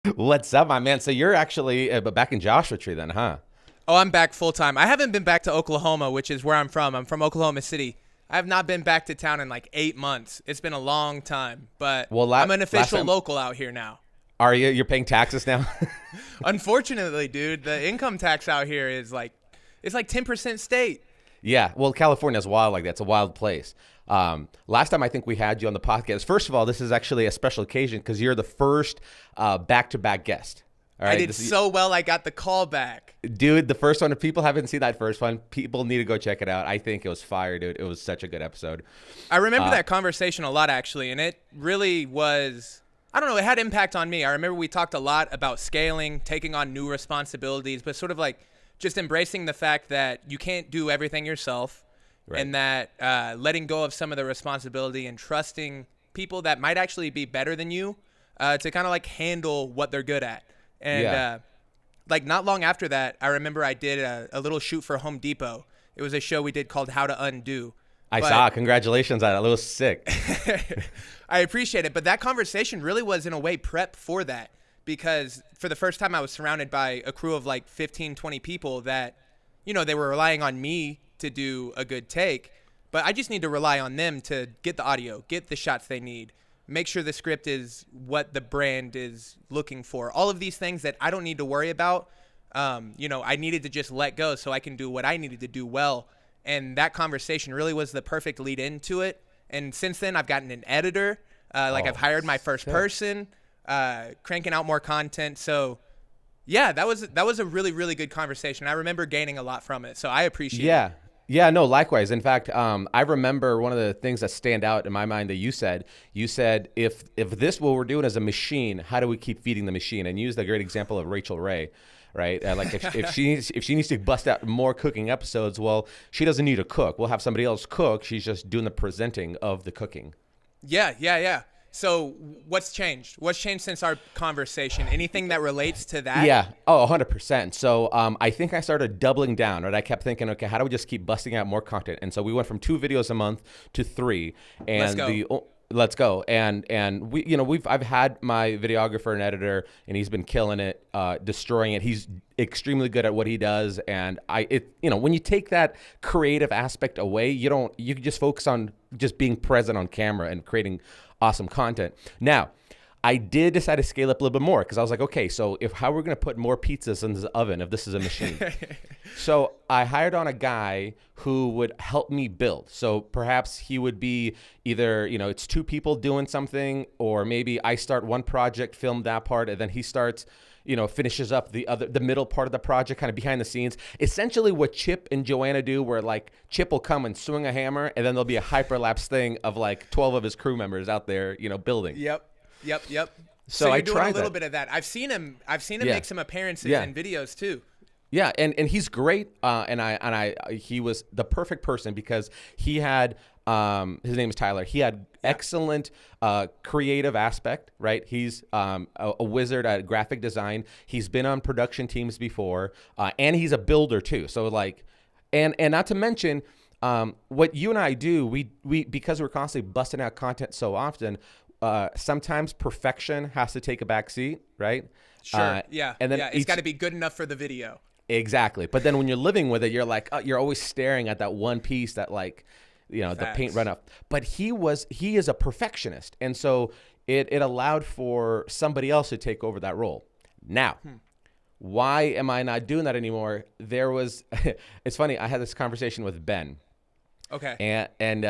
What's up, my man? So you're actually back in Joshua Tree then, huh? Oh, I'm back full time. I haven't been back to Oklahoma, which is where I'm from. I'm from Oklahoma City. I have not been back to town in like 8 months. It's been a long time, but Well, I'm an last official time, local out here now. are you? You're paying taxes now? Unfortunately, dude, the income tax out here is like it's like 10% state. Yeah. Well, California's wild like that. It's a wild place. Last time I think we had you on the podcast. First of all, this is actually a special occasion because you're the first back-to-back guest. All I right, did so well. I got the call back. dude. The first one. If people haven't seen that first one, people need to go check it out. I think it was fire, dude. It was such a good episode. I remember Uh, that conversation a lot actually, and it really was. I don't know. It had impact on me. I remember we talked a lot about scaling, taking on new responsibilities, but sort of like just embracing the fact that you can't do everything yourself, Right. and that letting go of some of the responsibility and trusting people that might actually be better than you to kind of like handle what they're good at. And Yeah. like not long after that, I remember I did a little shoot for Home Depot. It was a show we did called How to Undo. I But saw. Congratulations on it. It was sick. I appreciate it. But that conversation really was, in a way, prep for that. Because for the first time, I was surrounded by a crew of like 15, 20 people that, they were relying on me to do a good take. But I just need to rely on them to get the audio, get the shots they need, make sure the script is what the brand is looking for. All of these things that I don't need to worry about. I needed to just let go so I can do what I needed to do well. And that conversation really was the perfect lead into it. And since then, I've gotten an editor. I've Oh, hired my first sick. person, cranking out more content. So, yeah, that was a really, really good conversation. I remember gaining a lot from it. So I appreciate it. Yeah. Yeah, no, likewise. In fact, I remember one of the things that stand out in my mind that you said, if this what we're doing is a machine, how do we keep feeding the machine? And you used a great example of Rachel Ray, right? Like if she needs to bust out more cooking episodes, well, she doesn't need to cook. We'll have somebody else cook. She's just doing the presenting of the cooking. Yeah, yeah, yeah. So what's changed? What's changed since our conversation? Anything that relates to that? Yeah. Oh, 100%. So I think I started doubling down, right? I kept thinking, okay, how do we just keep busting out more content? And so we went from 2 videos a month to 3. Let's And go. let's go. And I've had my videographer and editor, and he's been killing it, destroying it. He's extremely good at what he does. And when you take that creative aspect away, you can just focus on just being present on camera and creating awesome content. Now, I did decide to scale up a little bit more because I was like, okay, so how we're going to put more pizzas in this oven if this is a machine? So I hired on a guy who would help me build. So perhaps he would be either, it's 2 people doing something, or maybe I start one project, film that part, and then he starts, finishes up the middle part of the project, kind of behind the scenes. Essentially what Chip and Joanna do, where like Chip will come and swing a hammer, and then there'll be a hyperlapse thing of like 12 of his crew members out there, building. Yep. Yep. So You're I doing a tried little that. bit of that. I've seen him Yeah. make some appearances Yeah. in videos too. Yeah, and he's great, he was the perfect person because he had his name is Tyler. He had excellent creative aspect, right? He's a wizard at graphic design. He's been on production teams before, and he's a builder too. So like, and not to mention. What you and I do, we because we're constantly busting out content so often, sometimes perfection has to take a back seat, right? Sure. Yeah. And then yeah. It's got to be good enough for the video. exactly. But then when you're living with it, you're like, you're always staring at that one piece that like, the paint Facts. run up. But he is a perfectionist. And so it allowed for somebody else to take over that role. Now, why am I not doing that anymore? It's funny. I had this conversation with Ben. Okay. And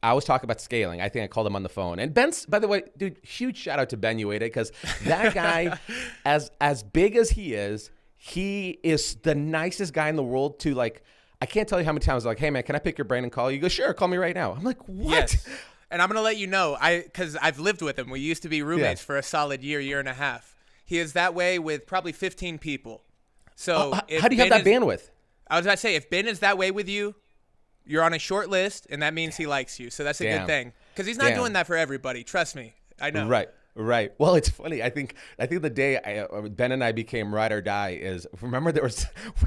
I was talking about scaling. I think I called him on the phone. And Ben's, by the way, dude, huge shout out to Ben Ueda, because that guy, as big as he is the nicest guy in the world to like. I can't tell you how many times like, hey man, can I pick your brain and call you? He goes, sure, call me right now. I'm like, what? Yes. And I'm gonna let you know, because I've lived with him. We used to be roommates for a solid year and a half. He is that way with probably 15 people. So if How do you have Ben that bandwidth? I was about to say, if Ben is that way with you, you're on a short list, and that means he likes you. So that's a Damn. good thing. Because he's not Damn. doing that for everybody. Trust me. I know. Right. Well, it's funny. I think the day Ben and I became ride or die is, remember there was,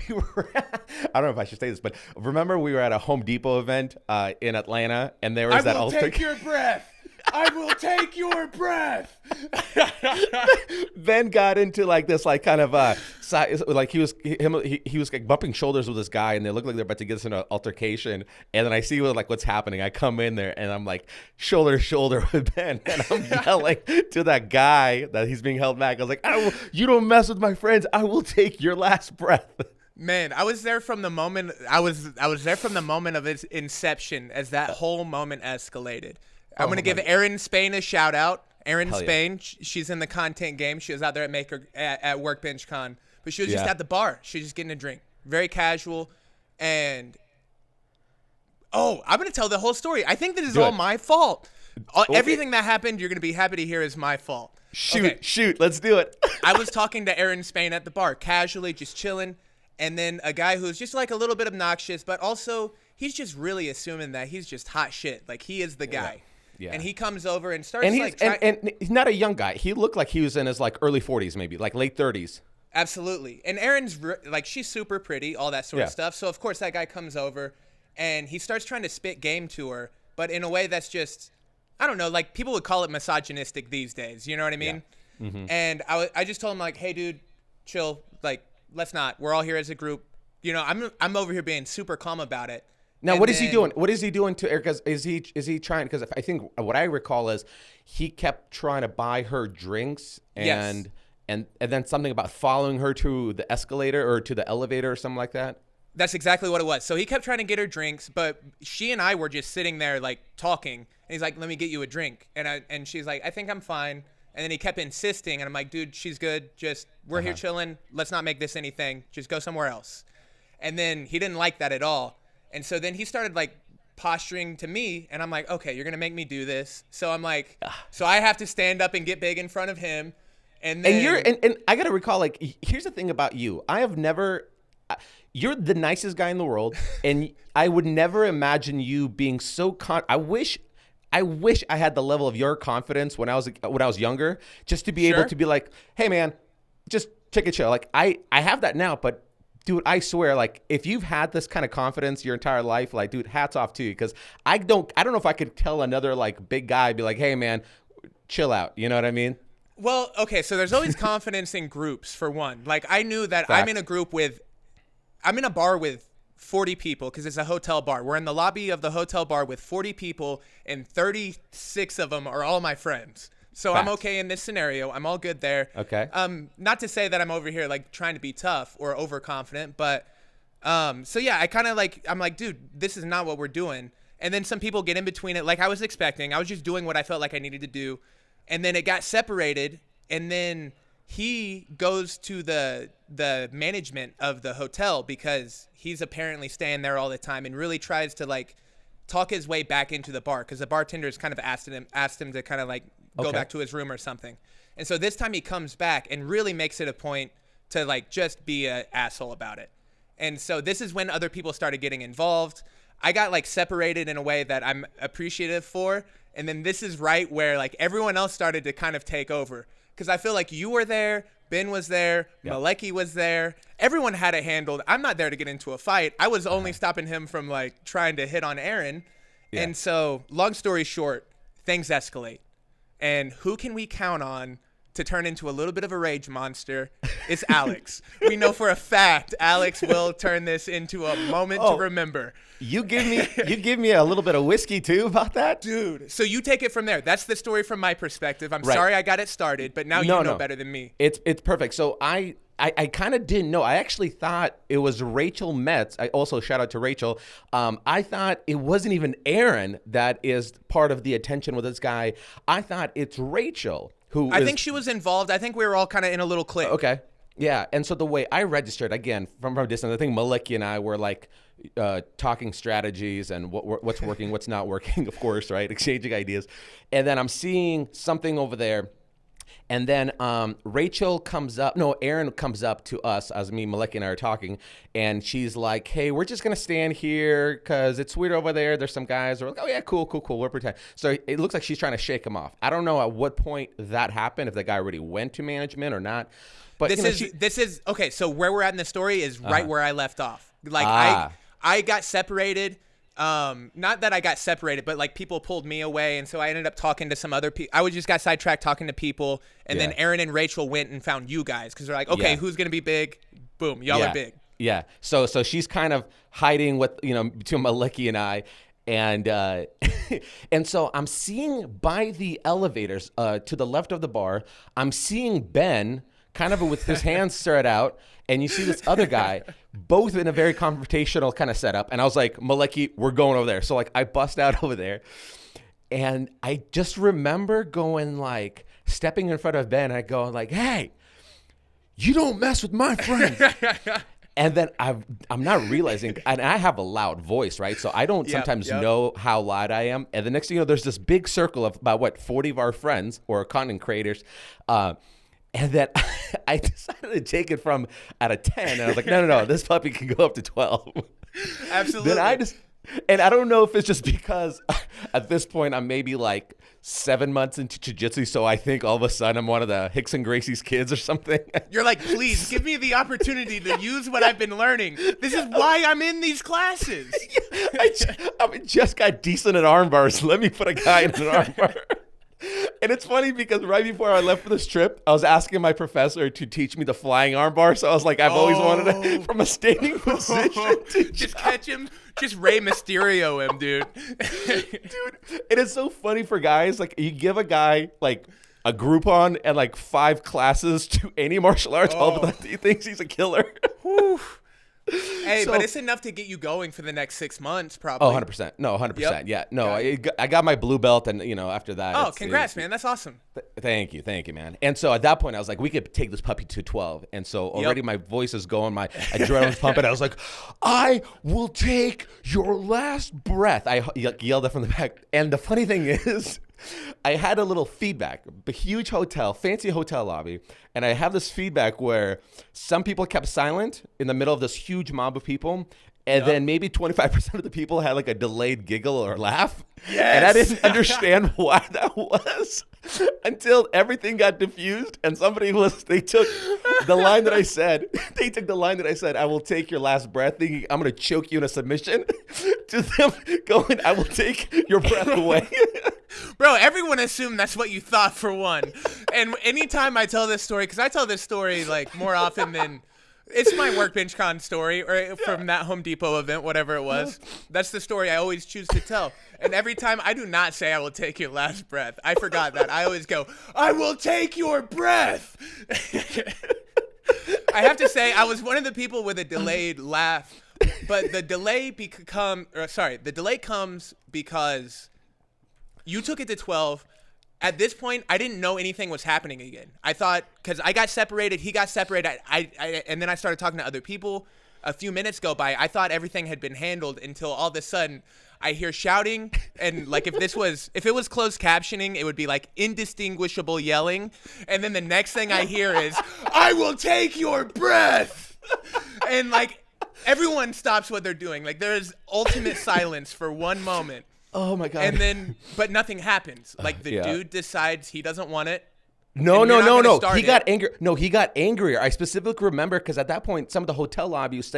we were, I don't know if I should say this, but remember we were at a Home Depot event in Atlanta, and there was that I will ultra. take your breath. I will take your breath. Ben got into like this, like kind of like he was like bumping shoulders with this guy, and they look like they're about to get us in an altercation. And then I see like what's happening. I come in there, and I'm like shoulder to shoulder with Ben, and I'm yelling to that guy that he's being held back. I was like, "You don't mess with my friends. I will take your last breath." Man, I was there from the moment I was there from the moment of its inception as that whole moment escalated. I'm going to give Erin Spain a shout out. Erin Hell yeah. Spain, she's in the content game. She was out there at Workbench Con, but she was just at the bar. She was just getting a drink. Very casual. And I'm going to tell the whole story. I think this is all my fault. Everything that happened, you're going to be happy to hear is my fault. Shoot, let's do it. I was talking to Erin Spain at the bar, casually, just chilling. And then a guy who's just like a little bit obnoxious, but also he's just really assuming that he's just hot shit. Like he is the guy. Yeah. And he comes over and starts and he's not a young guy. He looked like he was in his like early 40s, maybe like late 30s. Absolutely. And Erin's like, she's super pretty, all that sort of stuff. So of course that guy comes over and he starts trying to spit game to her, but in a way that's just, I don't know, like people would call it misogynistic these days. You know what I mean? Yeah. Mm-hmm. And I just told him like, hey dude, chill. Like, let's not. We're all here as a group. You know, I'm over here being super calm about it. Now, what is he doing? What is he doing to Erica? Is he trying? Because I think what I recall is he kept trying to buy her drinks and then something about following her to the escalator or to the elevator or something like that. That's exactly what it was. So he kept trying to get her drinks, but she and I were just sitting there like talking. And he's like, "Let me get you a drink," and she's like, "I think I'm fine." And then he kept insisting, and I'm like, dude, she's good. Just, we're here chilling. Let's not make this anything. Just go somewhere else. And then he didn't like that at all. And so then he started, like, posturing to me, and I'm like, okay, you're going to make me do this. So I'm like, so I have to stand up and get big in front of him. And then... And I got to recall, like, here's the thing about you. I have never... You're the nicest guy in the world, and I would never imagine you being so... I wish I had the level of your confidence when I was younger, just to be able to be like, hey man, just take a chill. Like I have that now, but dude, I swear, like if you've had this kind of confidence your entire life, like dude, hats off to you. Because I don't know if I could tell another like big guy, be like, hey man, chill out. You know what I mean? Well, okay, so there's always confidence in groups for one. Like I knew that I'm in a bar with 40 people because it's a hotel bar. We're in the lobby of the hotel bar with 40 people and 36 of them are all my friends. So I'm okay in this scenario. I'm all good there. Okay. Not to say that I'm over here like trying to be tough or overconfident, but so yeah, I'm like, dude, this is not what we're doing. And then some people get in between it like I was expecting. I was just doing what I felt like I needed to do. And then it got separated, and then he goes to the management of the hotel because he's apparently staying there all the time and really tries to like talk his way back into the bar because the bartenders kind of asked him to kind of like go back to his room or something. And so this time he comes back and really makes it a point to like just be an asshole about it. And so this is when other people started getting involved. I got like separated in a way that I'm appreciative for. And then this is right where like everyone else started to kind of take over. Because I feel like you were there, Ben was there, Malecki was there. Everyone had it handled. I'm not there to get into a fight. I was only stopping him from like trying to hit on Erin. Yeah. And so, long story short, things escalate. And who can we count on to turn into a little bit of a rage monster? It's Alex. We know for a fact Alex will turn this into a moment to remember. You give me a little bit of whiskey too about that? Dude, so you take it from there. That's the story from my perspective. I'm sorry I got it started, but now you know better than me. It's perfect. So I kind of didn't know. I actually thought it was Rachel Metz. I also shout out to Rachel. I thought it wasn't even Erin that is part of the attention with this guy. I thought it's Rachel I think she was involved. I think we were all kind of in a little clique. Okay. Yeah. And so the way I registered, again, from a distance, I think Malecki and I were like talking strategies and what's working, what's not working, of course, right? Exchanging ideas. And then I'm seeing something over there. And then Erin comes up to us as me, Malecki, and I are talking, and she's like, hey, we're just going to stand here because it's weird over there. There's some guys who are like, oh, yeah, cool. We're pretending. So it looks like she's trying to shake him off. I don't know at what point that happened, if the guy already went to management or not. But this is okay, so where we're at in the story is right where I left off. Like I got separated Not that I got separated, but like people pulled me away, and so I ended up talking to some other people. I just got sidetracked talking to people, and then Aaron and Rachel went and found you guys because they're like, okay, who's gonna be big? Boom, y'all are big. Yeah. So she's kind of hiding with between Maliki and I, and and so I'm seeing by the elevators to the left of the bar, I'm seeing Ben kind of with his hands spread out, and you see this other guy, both in a very confrontational kind of setup. And I was like, Maliki, we're going over there. So like I bust out over there, and I just remember going like stepping in front of Ben, and I go like, hey, you don't mess with my friends. And then I'm not realizing, and I have a loud voice, right? So I don't sometimes know how loud I am. And the next thing you know, there's this big circle of about 40 of our friends or content creators. And then I decided to take it from out of 10. And I was like, no, this puppy can go up to 12. Absolutely. Then and I don't know if it's just because at this point I'm maybe like 7 months into jiu-jitsu, so I think all of a sudden I'm one of the Hicks and Gracie's kids or something. You're like, please give me the opportunity to use what I've been learning. This is why I'm in these classes. I just got decent at arm bars. Let me put a guy in an arm bar. And it's funny because right before I left for this trip, I was asking my professor to teach me the flying arm bar. So I was like, I've always wanted to, from a standing position, to just catch him, just Rey Mysterio him, dude. Dude, it is so funny for guys. Like, you give a guy like a Groupon and like 5 classes to any martial arts, all of a sudden he thinks he's a killer. Hey, but it's enough to get you going for the next 6 months, probably. Oh, 100%. No, 100%. Yep. Yeah. No, I got my blue belt, and after that. Oh, congrats, man. That's awesome. Thank you, man. And so at that point, I was like, we could take this puppy to 12. And so already my voice is going, my adrenaline's pumping. I was like, I will take your last breath. I yelled that from the back. And the funny thing is, I had a little feedback, a huge hotel, fancy hotel lobby, and I have this feedback where some people kept silent in the middle of this huge mob of people, and then maybe 25% of the people had like a delayed giggle or laugh. Yes. And I didn't understand why that was until everything got diffused and they took the line that I said, I will take your last breath, thinking I'm going to choke you in a submission, to them going, I will take your breath away. Bro, everyone assumed that's what you thought, for one. And anytime I tell this story, because I tell this story like more often than... It's my workbench con story, or from that Home Depot event, whatever it was. That's the story I always choose to tell. And every time I do not say I will take your last breath. I forgot that. I always go, I will take your breath. I have to say, I was one of the people with a delayed laugh, but the delay comes because you took it to 12. At this point, I didn't know anything was happening again. I thought, because I got separated, he got separated, and then I started talking to other people. A few minutes go by. I thought everything had been handled until all of a sudden I hear shouting, and like if it was closed captioning, it would be like indistinguishable yelling. And then the next thing I hear is, I will take your breath. And like everyone stops what they're doing. Like there is ultimate silence for one moment. Oh my God. And then, but nothing happens. Like the dude decides he doesn't want it. No. He got angry. No, he got angrier. I specifically remember because at that point, some of the hotel lobby was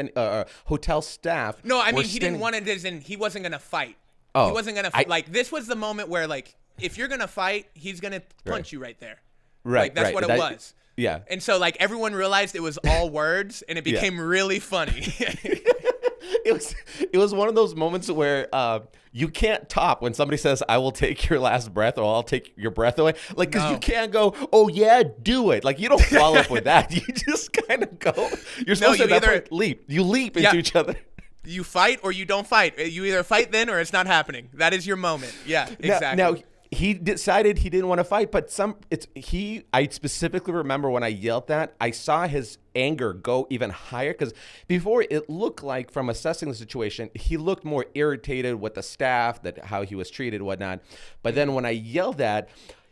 hotel staff. No, I mean, he didn't want it as in he wasn't going to fight. Oh, he wasn't going to fight. Like this was the moment where like, if you're going to fight, he's going to punch you right there. Right. Like that's what it was. Yeah. And so like everyone realized it was all words and it became really funny. It was one of those moments where you can't top when somebody says, I will take your last breath, or I'll take your breath away. Like, because you can't go, oh yeah, do it. Like, you don't follow up with that. You just kind of go. You're supposed to either leap. You leap into each other. You fight or you don't fight. You either fight then or it's not happening. That is your moment. Yeah, exactly. Now he decided he didn't want to fight, but I specifically remember when I yelled that, I saw his anger go even higher, because before it looked like, from assessing the situation, he looked more irritated with the staff, how he was treated, whatnot. But then when I yelled that,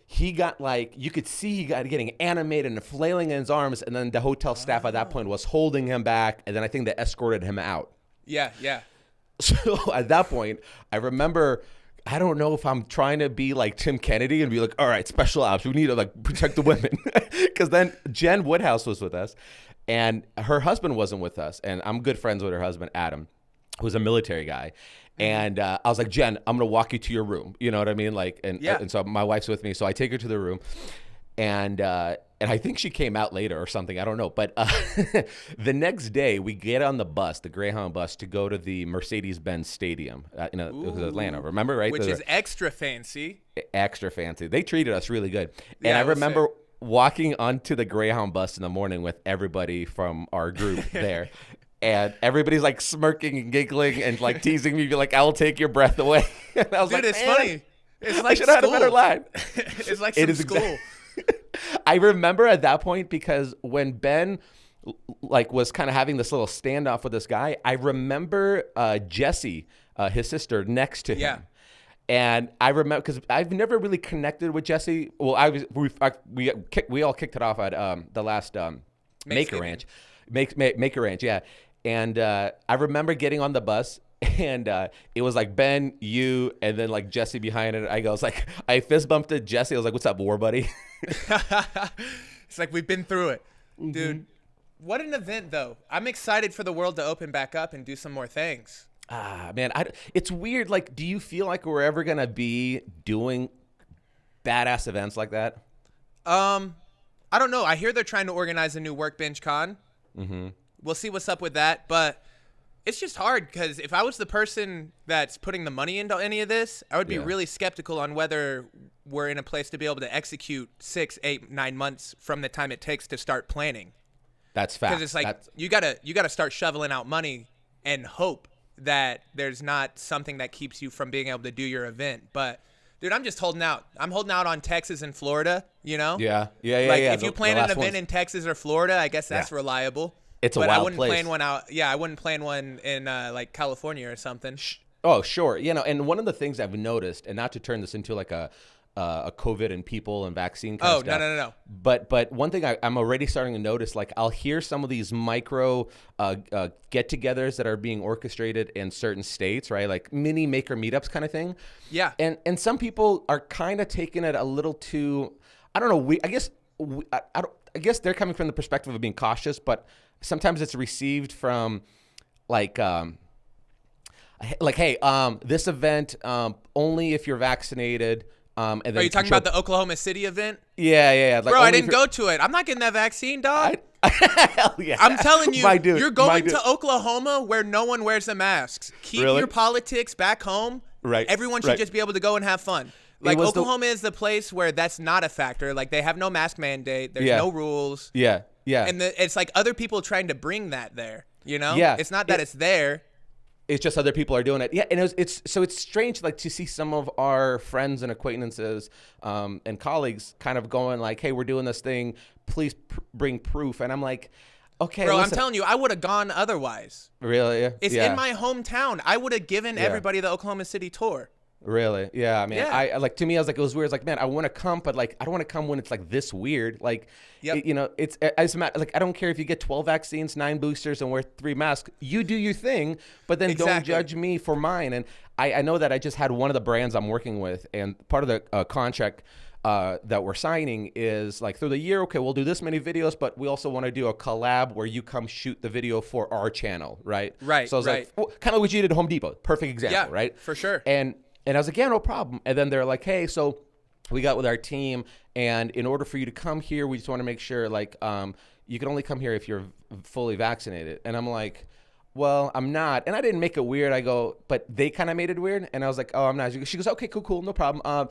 he got like, you could see he got getting animated and flailing in his arms, and then the hotel staff at that point was holding him back, and then I think they escorted him out. Yeah. So at that point, I remember, I don't know if I'm trying to be like Tim Kennedy and be like, all right, special ops, we need to like protect the women. Because then Jen Woodhouse was with us, and her husband wasn't with us. And I'm good friends with her husband, Adam. who's a military guy. And I was like, Jen, I'm going to walk you to your room. You know what I mean? Like, and so my wife's with me. So I take her to the room, and I think she came out later or something. I don't know. But the next day we get on the bus, the Greyhound bus, to go to the Mercedes-Benz Stadium. It was Atlanta. Remember, right? Which is extra fancy. Extra fancy. They treated us really good. And Yeah, I remember walking onto the Greyhound bus in the morning with everybody from our group there. And everybody's like smirking and giggling and like teasing me, like, "I'll take your breath away." And I was Dude, like, it's funny. It's like I should have had a better line. It's like some school. I remember at that point, because when Ben like was kind of having this little standoff with this guy, I remember Jessie, his sister, next to him. Yeah. And I remember, because I've never really connected with Jessie. Well, we all kicked it off at the last Maker Ranch. Maker Ranch, yeah. And I remember getting on the bus, and it was like Ben, you, and then like Jesse behind it. I fist bumped at Jesse. I was like, "What's up, war buddy?" It's like we've been through it. Dude, what an event, though. I'm excited for the world to open back up and do some more things. Man, it's weird. Like, do you feel like we're ever going to be doing badass events like that? I don't know. I hear they're trying to organize a new Workbench Con. Mm-hmm. We'll see what's up with that, but it's just hard, because if I was the person that's putting the money into any of this, I would be really skeptical on whether we're in a place to be able to execute 6, 8, 9 months from the time it takes to start planning. That's fact. Because it's like you gotta start shoveling out money and hope that there's not something that keeps you from being able to do your event. But dude, I'm just holding out. I'm holding out on Texas and Florida, you know? Yeah. Like, if you plan an event in Texas or Florida, I guess that's reliable. It's a but wild I wouldn't place. plan one out. Yeah, I wouldn't plan one in like California or something. Oh, sure. You know, and one of the things I've noticed, and not to turn this into like a COVID and people and vaccine kind of stuff. No. But one thing I'm already starting to notice, like I'll hear some of these micro get-togethers that are being orchestrated in certain states, right? Like mini maker meetups kind of thing. Yeah. And some people are kind of taking it a little too, I don't know. I guess they're coming from the perspective of being cautious, but sometimes it's received from like, hey, this event only if you're vaccinated. And then are you talking about the Oklahoma City event? Yeah. Like, bro, I didn't go to it. I'm not getting that vaccine, dog. Hell yeah. I'm telling you, you're going to Oklahoma where no one wears the masks. Keep your politics back home. Right. Everyone should just be able to go and have fun. Like, Oklahoma is the place where that's not a factor. Like, they have no mask mandate. There's no rules. Yeah. And it's like other people trying to bring that there, you know? Yeah. It's not that it's there. It's just other people are doing it. Yeah, and it's strange, like, to see some of our friends and acquaintances and colleagues kind of going like, "Hey, we're doing this thing. Please bring proof." And I'm like, "Okay, bro, listen." I'm telling you, I would have gone otherwise. Really? It's in my hometown. I would have given everybody the Oklahoma City tour. Really? Yeah, man. Yeah. I like, to me, I was like, it was weird. It's like, man, I want to come, but like, I don't want to come when it's like this weird. Like, you know, it's as like, I don't care if you get 12 vaccines, 9 boosters, and wear 3 masks. You do your thing, but then don't judge me for mine. And I know that I just had one of the brands I'm working with, and part of the contract that we're signing is like, through the year, okay, we'll do this many videos, but we also want to do a collab where you come shoot the video for our channel, right? Right. So I was like, well, kind of what you did at Home Depot. Perfect example, right? For sure. And I was like, yeah, no problem. And then they're like, hey, so we got with our team, and in order for you to come here, we just want to make sure, like, you can only come here if you're fully vaccinated. And I'm like, well, I'm not. And I didn't make it weird. I go, but they kind of made it weird. And I was like, oh, I'm not. She goes, okay, cool, no problem.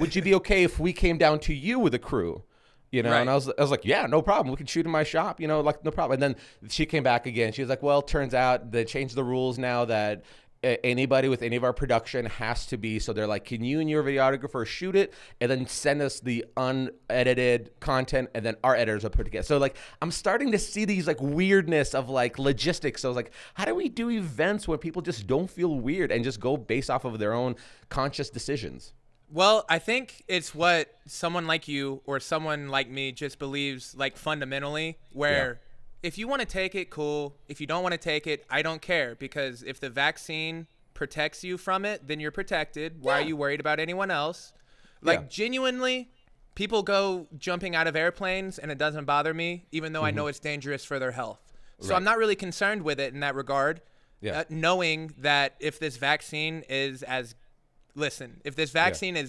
Would you be okay if we came down to you with a crew? You know, and I was like, yeah, no problem. We can shoot in my shop, you know, like, no problem. And then she came back again. She was like, well, turns out they changed the rules now that anybody with any of our production has to be, so they're like, can you and your videographer shoot it and then send us the unedited content, and then our editors will put it together. So like, I'm starting to see these like weirdness of like logistics. So I was like, how do we do events where people just don't feel weird and just go based off of their own conscious decisions? Well, I think it's what someone like you or someone like me just believes, like, fundamentally, where if you want to take it, cool. If you don't want to take it, I don't care, because if the vaccine protects you from it, then you're protected. Why are you worried about anyone else? Like, genuinely, people go jumping out of airplanes and it doesn't bother me, even though I know it's dangerous for their health. So I'm not really concerned with it in that regard. Yeah. knowing that if this vaccine is is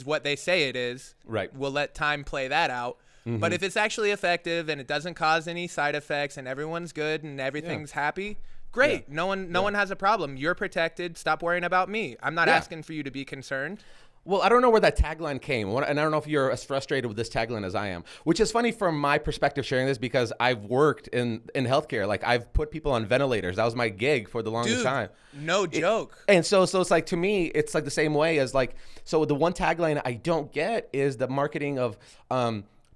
what they say it is, Right. we'll let time play that out. But if it's actually effective and it doesn't cause any side effects and everyone's good and everything's happy, great. Yeah. No one has a problem. You're protected. Stop worrying about me. I'm not asking for you to be concerned. Well, I don't know where that tagline came, and I don't know if you're as frustrated with this tagline as I am, which is funny from my perspective sharing this because I've worked in healthcare. Like, I've put people on ventilators. That was my gig for the longest time. No joke. And so it's like, to me, it's like the same way as like, so the one tagline I don't get is the marketing of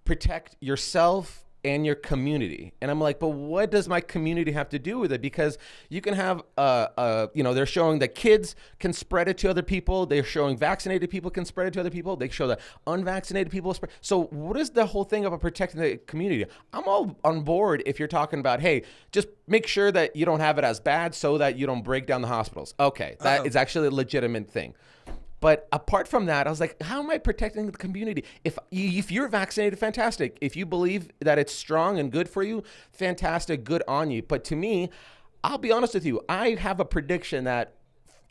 protect yourself and your community. And I'm like, but what does my community have to do with it? Because you can have, they're showing that kids can spread it to other people. They're showing vaccinated people can spread it to other people. They show that unvaccinated people spread. So what is the whole thing about protecting the community? I'm all on board if you're talking about, hey, just make sure that you don't have it as bad so that you don't break down the hospitals. Okay, that is actually a legitimate thing. But apart from that, I was like, how am I protecting the community? If you're vaccinated, fantastic. If you believe that it's strong and good for you, fantastic, good on you. But to me, I'll be honest with you, I have a prediction that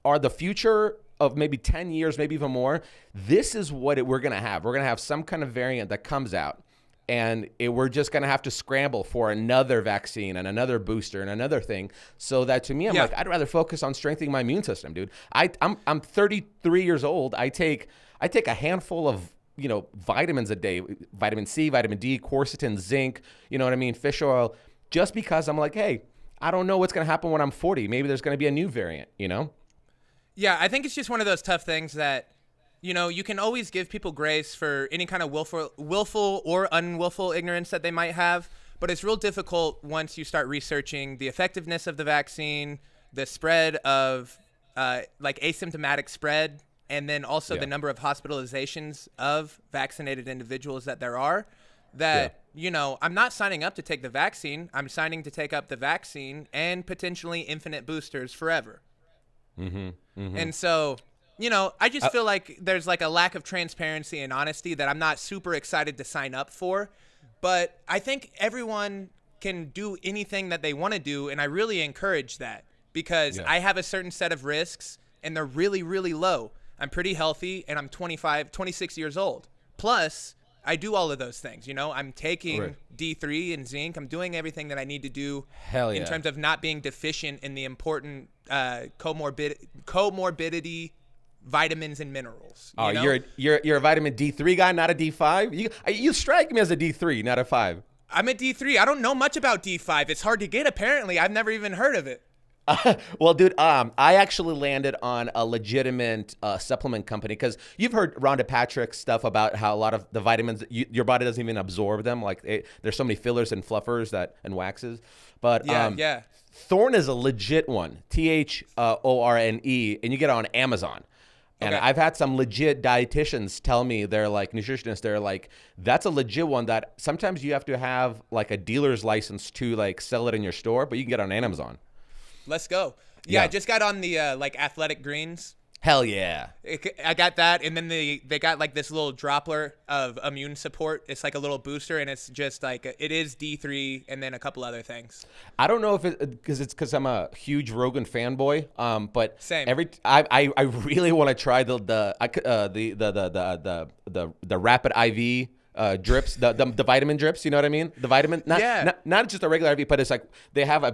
the future of maybe 10 years, maybe even more, this is what we're going to have. We're going to have some kind of variant that comes out. And we're just going to have to scramble for another vaccine and another booster and another thing. So that, to me, I'm like, I'd rather focus on strengthening my immune system, dude. I'm 33 years old. I take a handful of, vitamins a day, vitamin C, vitamin D, quercetin, zinc, you know what I mean, fish oil, just because I'm like, hey, I don't know what's going to happen when I'm 40. Maybe there's going to be a new variant, Yeah, I think it's just one of those tough things that, you can always give people grace for any kind of willful or unwillful ignorance that they might have, but it's real difficult once you start researching the effectiveness of the vaccine, the spread of asymptomatic spread, and then also the number of hospitalizations of vaccinated individuals that there are. I'm not signing up to take the vaccine. I'm signing to take up the vaccine and potentially infinite boosters forever. And so, I just feel like there's like a lack of transparency and honesty that I'm not super excited to sign up for. But I think everyone can do anything that they want to do, and I really encourage that because I have a certain set of risks, and they're really, really low. I'm pretty healthy, and I'm 26 years old. Plus, I do all of those things. I'm taking D3 and zinc. I'm doing everything that I need to do in terms of not being deficient in the important comorbidity vitamins and minerals. You're a vitamin D3 guy, not a D5. You strike me as a D3, not a 5. I'm a D3. I don't know much about D5. It's hard to get, apparently. I've never even heard of it. Well, dude, I actually landed on a legitimate supplement company because you've heard Rhonda Patrick's stuff about how a lot of the vitamins, your body doesn't even absorb them. Like there's so many fillers and fluffers and waxes. But Thorne is a legit one, THORNE, and you get it on Amazon. And I've had some legit dietitians tell me, they're like nutritionists, they're like, that's a legit one that sometimes you have to have like a dealer's license to like sell it in your store, but you can get it on Amazon. Let's go. Yeah, I just got on the Athletic Greens. Hell yeah. I got that, and then they got like this little dropper of immune support. It's like a little booster, and it's just like it is D3 and then a couple other things. I don't know if because I'm a huge Rogan fanboy. But same. I really want to try the rapid IV drips, the vitamin drips. You know what I mean? The vitamin, not just a regular IV, but it's like they have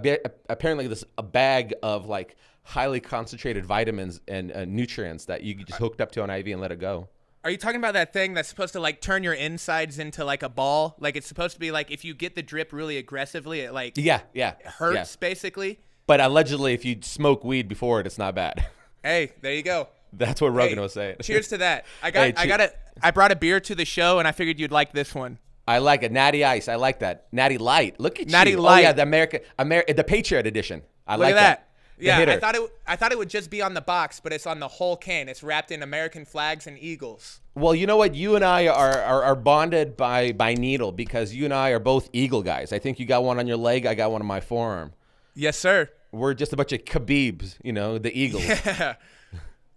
apparently a bag of like highly concentrated vitamins and nutrients that you just hooked up to an IV and let it go. Are you talking about that thing that's supposed to like turn your insides into like a ball? Like it's supposed to be like if you get the drip really aggressively, it like hurts basically. But allegedly, if you smoke weed before it, it's not bad. Hey, there you go. That's what Rogan was saying. Cheers to that. I brought a beer to the show, and I figured you'd like this one. I like it. Natty Ice. I like that. Natty Light. Look at Natty you. Light. Oh yeah, the Patriot edition. Look at that. Yeah, I thought it would just be on the box, but it's on the whole can. It's wrapped in American flags and eagles. Well, you know what? You and I are bonded by needle because you and I are both eagle guys. I think you got one on your leg. I got one on my forearm. Yes, sir. We're just a bunch of Khabibs, the eagles. Yeah.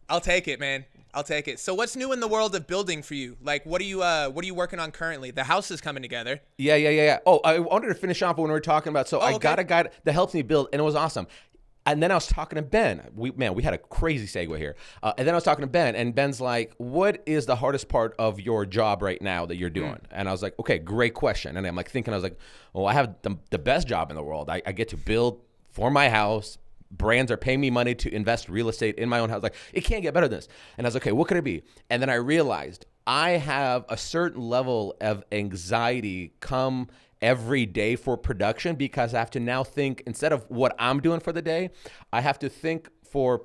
I'll take it, man. I'll take it. So what's new in the world of building for you? Like, what are you working on currently? The house is coming together. Yeah. Oh, I wanted to finish off when we were talking about, I got a guy that helps me build, and it was awesome. And then I was talking to Ben. We had a crazy segue here. And then I was talking to Ben, and Ben's like, "What is the hardest part of your job right now that you're doing?" And I was like, "Okay, great question." And I'm like thinking, I was like, "Well, I have the best job in the world. I get to build for my house. Brands are paying me money to invest real estate in my own house. Like, it can't get better than this." And I was like, "Okay, what could it be?" And then I realized I have a certain level of anxiety come every day for production, because I have to now think, instead of what I'm doing for the day, I have to think for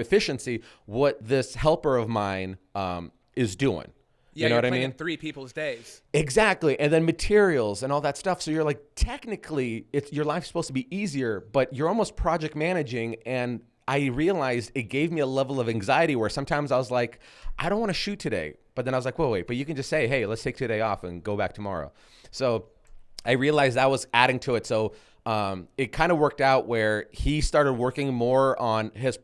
efficiency what this helper of mine is doing. Yeah, You know you're what I playing mean? in 3 people's days. Exactly. And then materials and all that stuff. So you're like, technically, your life's supposed to be easier, but you're almost project managing. And I realized it gave me a level of anxiety where sometimes I was like, I don't want to shoot today. But then I was like, wait, but you can just say, hey, let's take today off and go back tomorrow. So I realized that was adding to it. So it kind of worked out where he started working more on his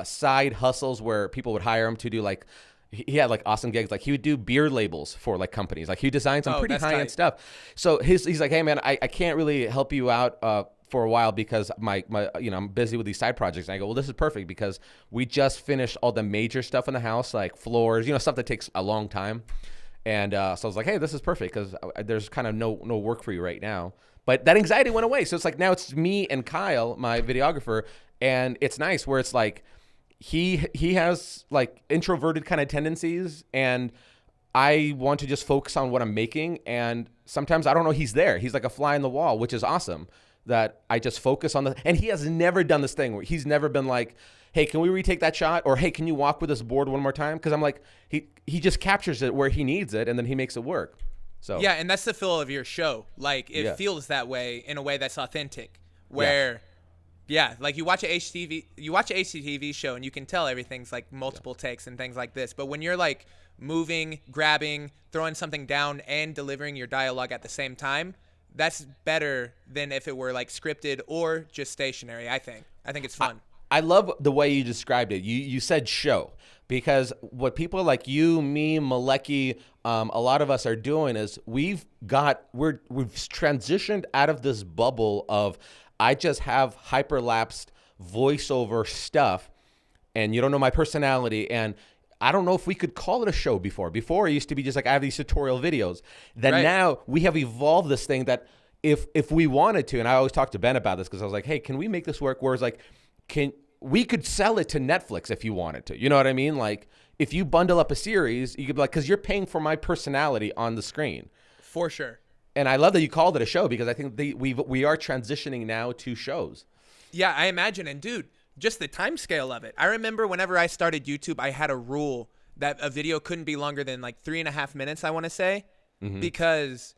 side hustles, where people would hire him to do, like, he had like awesome gigs. Like, he would do beer labels for like companies. Like, he designed some pretty high end stuff. So he's like, hey man, I can't really help you out for a while because my I'm busy with these side projects. And I go, well, this is perfect because we just finished all the major stuff in the house, like floors, stuff that takes a long time. And so I was like, hey, this is perfect because there's kind of no work for you right now. But that anxiety went away. So it's like, now it's me and Kyle, my videographer, and it's nice where it's like he has like introverted kind of tendencies, and I want to just focus on what I'm making. And sometimes I don't know he's there. He's like a fly in the wall, which is awesome that I just focus on and he has never done this thing where he's never been like, hey, can we retake that shot? Or, hey, can you walk with this board one more time? Because I'm like, he just captures it where he needs it, and then he makes it work. So yeah, and that's the feel of your show. Like, it feels that way in a way that's authentic. Where, like you watch a HGTV show and you can tell everything's like multiple takes and things like this. But when you're like moving, grabbing, throwing something down, and delivering your dialogue at the same time, that's better than if it were like scripted or just stationary. I think it's fun. I love the way you described it. You said show, because what people like you, me, Malecki, a lot of us are doing is we've transitioned out of this bubble of I just have hyperlapsed voiceover stuff, and you don't know my personality, and I don't know if we could call it a show before. Before, it used to be just like, I have these tutorial videos. Then now we have evolved this thing that if we wanted to, and I always talk to Ben about this because I was like, hey, can we make this work? Whereas like, we could sell it to Netflix if you wanted to. You know what I mean? Like, if you bundle up a series, you could be like, because you're paying for my personality on the screen. For sure. And I love that you called it a show, because I think we are transitioning now to shows. Yeah, I imagine. And dude, just the time scale of it. I remember whenever I started YouTube, I had a rule that a video couldn't be longer than like 3.5 minutes, I want to say, because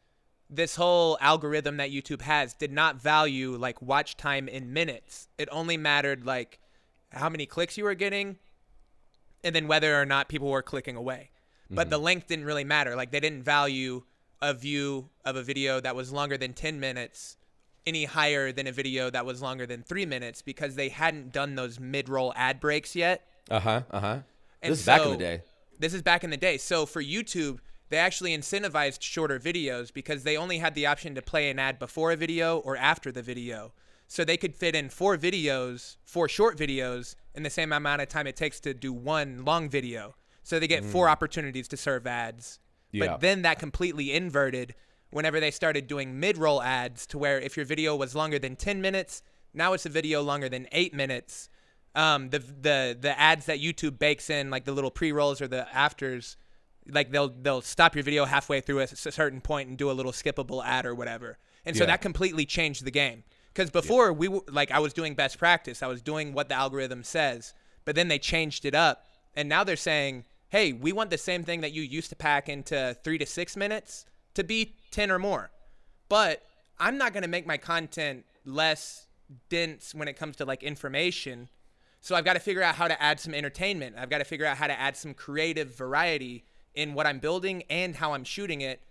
this whole algorithm that YouTube has did not value like watch time in minutes. It only mattered like how many clicks you were getting, and then whether or not people were clicking away. But the length didn't really matter. Like, they didn't value a view of a video that was longer than 10 minutes any higher than a video that was longer than 3 minutes, because they hadn't done those mid-roll ad breaks yet. And this is back in the day. This is back in the day. So for YouTube, they actually incentivized shorter videos because they only had the option to play an ad before a video or after the video. So they could fit in 4 short videos in the same amount of time it takes to do one long video. So they get 4 opportunities to serve ads. Yeah. But then that completely inverted whenever they started doing mid-roll ads, to where if your video was longer than 10 minutes, now it's a video longer than 8 minutes. The ads that YouTube bakes in, like the little pre-rolls or the afters, like they'll stop your video halfway through a certain point and do a little skippable ad or whatever. And so that completely changed the game. Because before I was doing best practice, I was doing what the algorithm says, but then they changed it up, and now they're saying, hey, we want the same thing that you used to pack into 3 to 6 minutes to be 10 or more. But I'm not going to make my content less dense when it comes to like information. So I've got to figure out how to add some entertainment. I've got to figure out how to add some creative variety in what I'm building and how I'm shooting it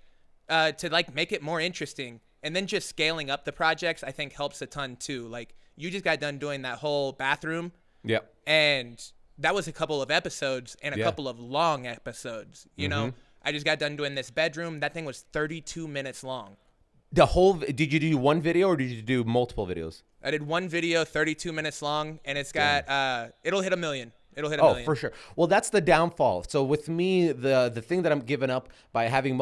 to like make it more interesting. And then just scaling up the projects, I think, helps a ton too. Like, you just got done doing that whole bathroom. Yep. And that was a couple of episodes and a couple of long episodes. You know, I just got done doing this bedroom. That thing was 32 minutes long. Did you do one video or did you do multiple videos? I did one video, 32 minutes long, and it's got it'll hit 1 million. It'll hit 1 Oh, million. for sure. Well, that's the downfall. So with me, the thing that I'm giving up by having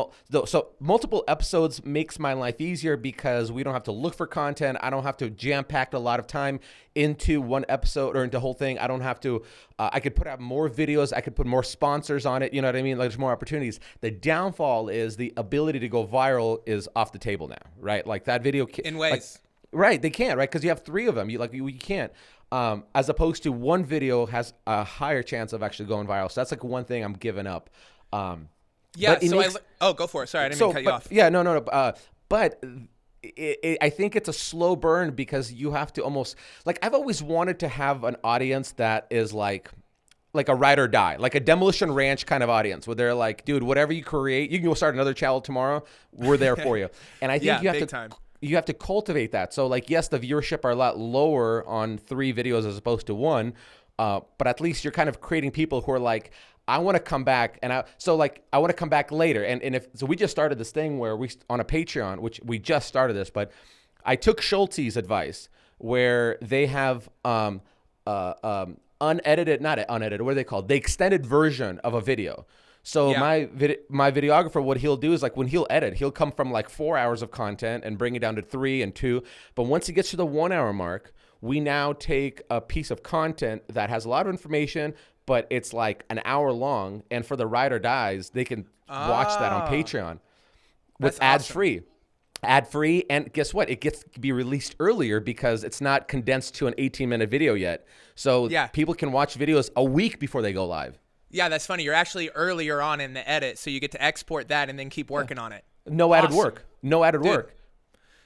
multiple episodes makes my life easier because we don't have to look for content. I don't have to jam pack a lot of time into one episode or into the whole thing. I don't have to. I could put out more videos. I could put more sponsors on it. You know what I mean? Like there's more opportunities. The downfall is the ability to go viral is off the table now, right? Like that video In ways. right, they can't, right? Because you have 3 of them. You can't. As opposed to one video has a higher chance of actually going viral. So that's like one thing I'm giving up. Yeah. Go for it. Sorry, I didn't mean to cut you off. Yeah, no. But I think it's a slow burn because you have to almost like I've always wanted to have an audience that is like a ride or die, like a Demolition Ranch kind of audience where they're like, dude, whatever you create, you can go start another channel tomorrow. We're there for you. And I think you have to cultivate that. So like, yes, the viewership are a lot lower on 3 videos as opposed to 1. But at least you're kind of creating people who are like, I want to come back. And I want to come back later. So we just started this thing where on a Patreon, which we just started this, but I took Schulte's advice where they have, unedited, not unedited, what are they called? The extended version of a video. So my videographer, what he'll do is like when he'll edit, he'll come from like 4 hours of content and bring it down to 3 and 2. But once he gets to the 1 hour mark, we now take a piece of content that has a lot of information, but it's like an hour long. And for the ride or dies, they can watch that on Patreon with ads free. Ad free, and guess what? It gets to be released earlier because it's not condensed to an 18-minute video yet. So people can watch videos a week before they go live. Yeah, that's funny. You're actually earlier on in the edit, so you get to export that and then keep working on it. No added work. No added work.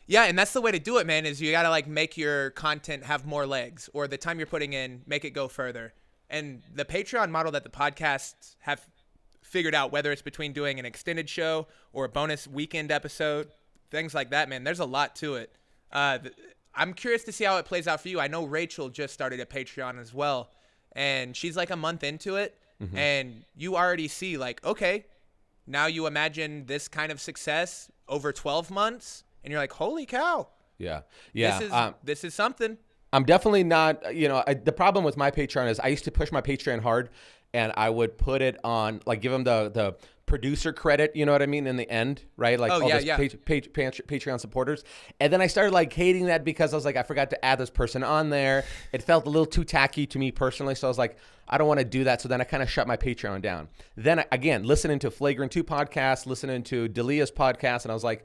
Yeah, and that's the way to do it, man, is you got to like make your content have more legs, or the time you're putting in, make it go further. And the Patreon model that the podcasts have figured out, whether it's between doing an extended show or a bonus weekend episode, things like that, man, there's a lot to it. I'm curious to see how it plays out for you. I know Rachel just started a Patreon as well, and she's like a month into it. Mm-hmm. And you already see like, okay, now you imagine this kind of success over 12 months and you're like, holy cow. Yeah. This is something. I'm definitely not, the problem with my Patreon is I used to push my Patreon hard and I would put it on, like give them the producer credit, you know what I mean, in the end, right? Like Patreon supporters. And then I started like hating that because I was like, I forgot to add this person on there. It felt a little too tacky to me personally. So I was like, I don't want to do that. So then I kind of shut my Patreon down. Then again, listening to Flagrant 2 podcast, listening to Delia's podcast, and I was like,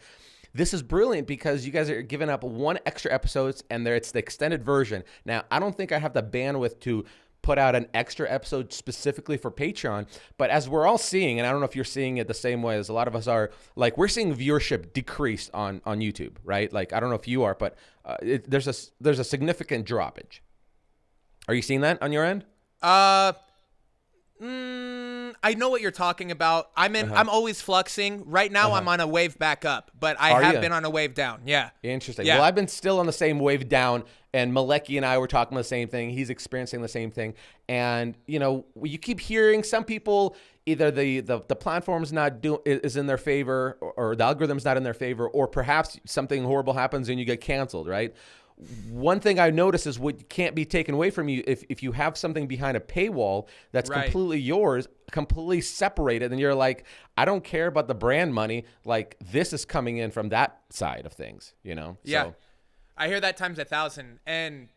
this is brilliant because you guys are giving up 1 extra episodes and it's the extended version. Now, I don't think I have the bandwidth to put out an extra episode specifically for Patreon, but as we're all seeing, and I don't know if you're seeing it the same way as a lot of us are, like we're seeing viewership decrease on YouTube, right? Like, I don't know if you are, but there's a significant droppage. Are you seeing that on your end? I know what you're talking about. I'm always fluxing. Right now, I'm on a wave back up, but I have been on a wave down. Yeah. Interesting. Yeah. Well, I've been still on the same wave down, and Malecki and I were talking the same thing. He's experiencing the same thing. And, you keep hearing some people, either the platform's is in their favor or the algorithm's not in their favor, or perhaps something horrible happens and you get canceled, right? One thing I noticed is what can't be taken away from you if you have something behind a paywall that's completely yours, completely separated, and you're like, I don't care about the brand money. Like, this is coming in from that side of things, Yeah. So. I hear that times 1,000. And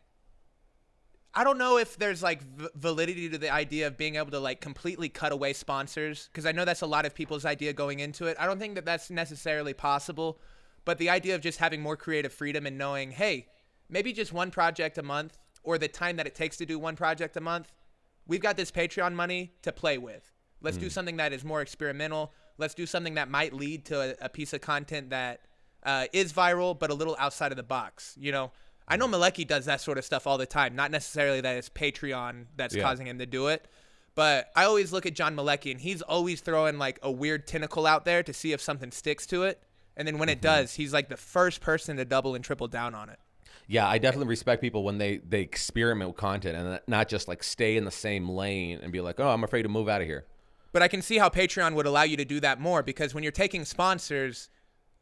I don't know if there's like validity to the idea of being able to like completely cut away sponsors, because I know that's a lot of people's idea going into it. I don't think that that's necessarily possible, but the idea of just having more creative freedom and knowing, hey, maybe just 1 project a month, or the time that it takes to do 1 project a month, we've got this Patreon money to play with. Let's do something that is more experimental. Let's do something that might lead to a piece of content that is viral, but a little outside of the box. I know Malecki does that sort of stuff all the time. Not necessarily that it's Patreon that's causing him to do it, but I always look at John Malecki, and he's always throwing like a weird tentacle out there to see if something sticks to it. And then when it does, he's like the first person to double and triple down on it. Yeah, I definitely respect people when they experiment with content and not just like stay in the same lane and be like, oh, I'm afraid to move out of here. But I can see how Patreon would allow you to do that more, because when you're taking sponsors,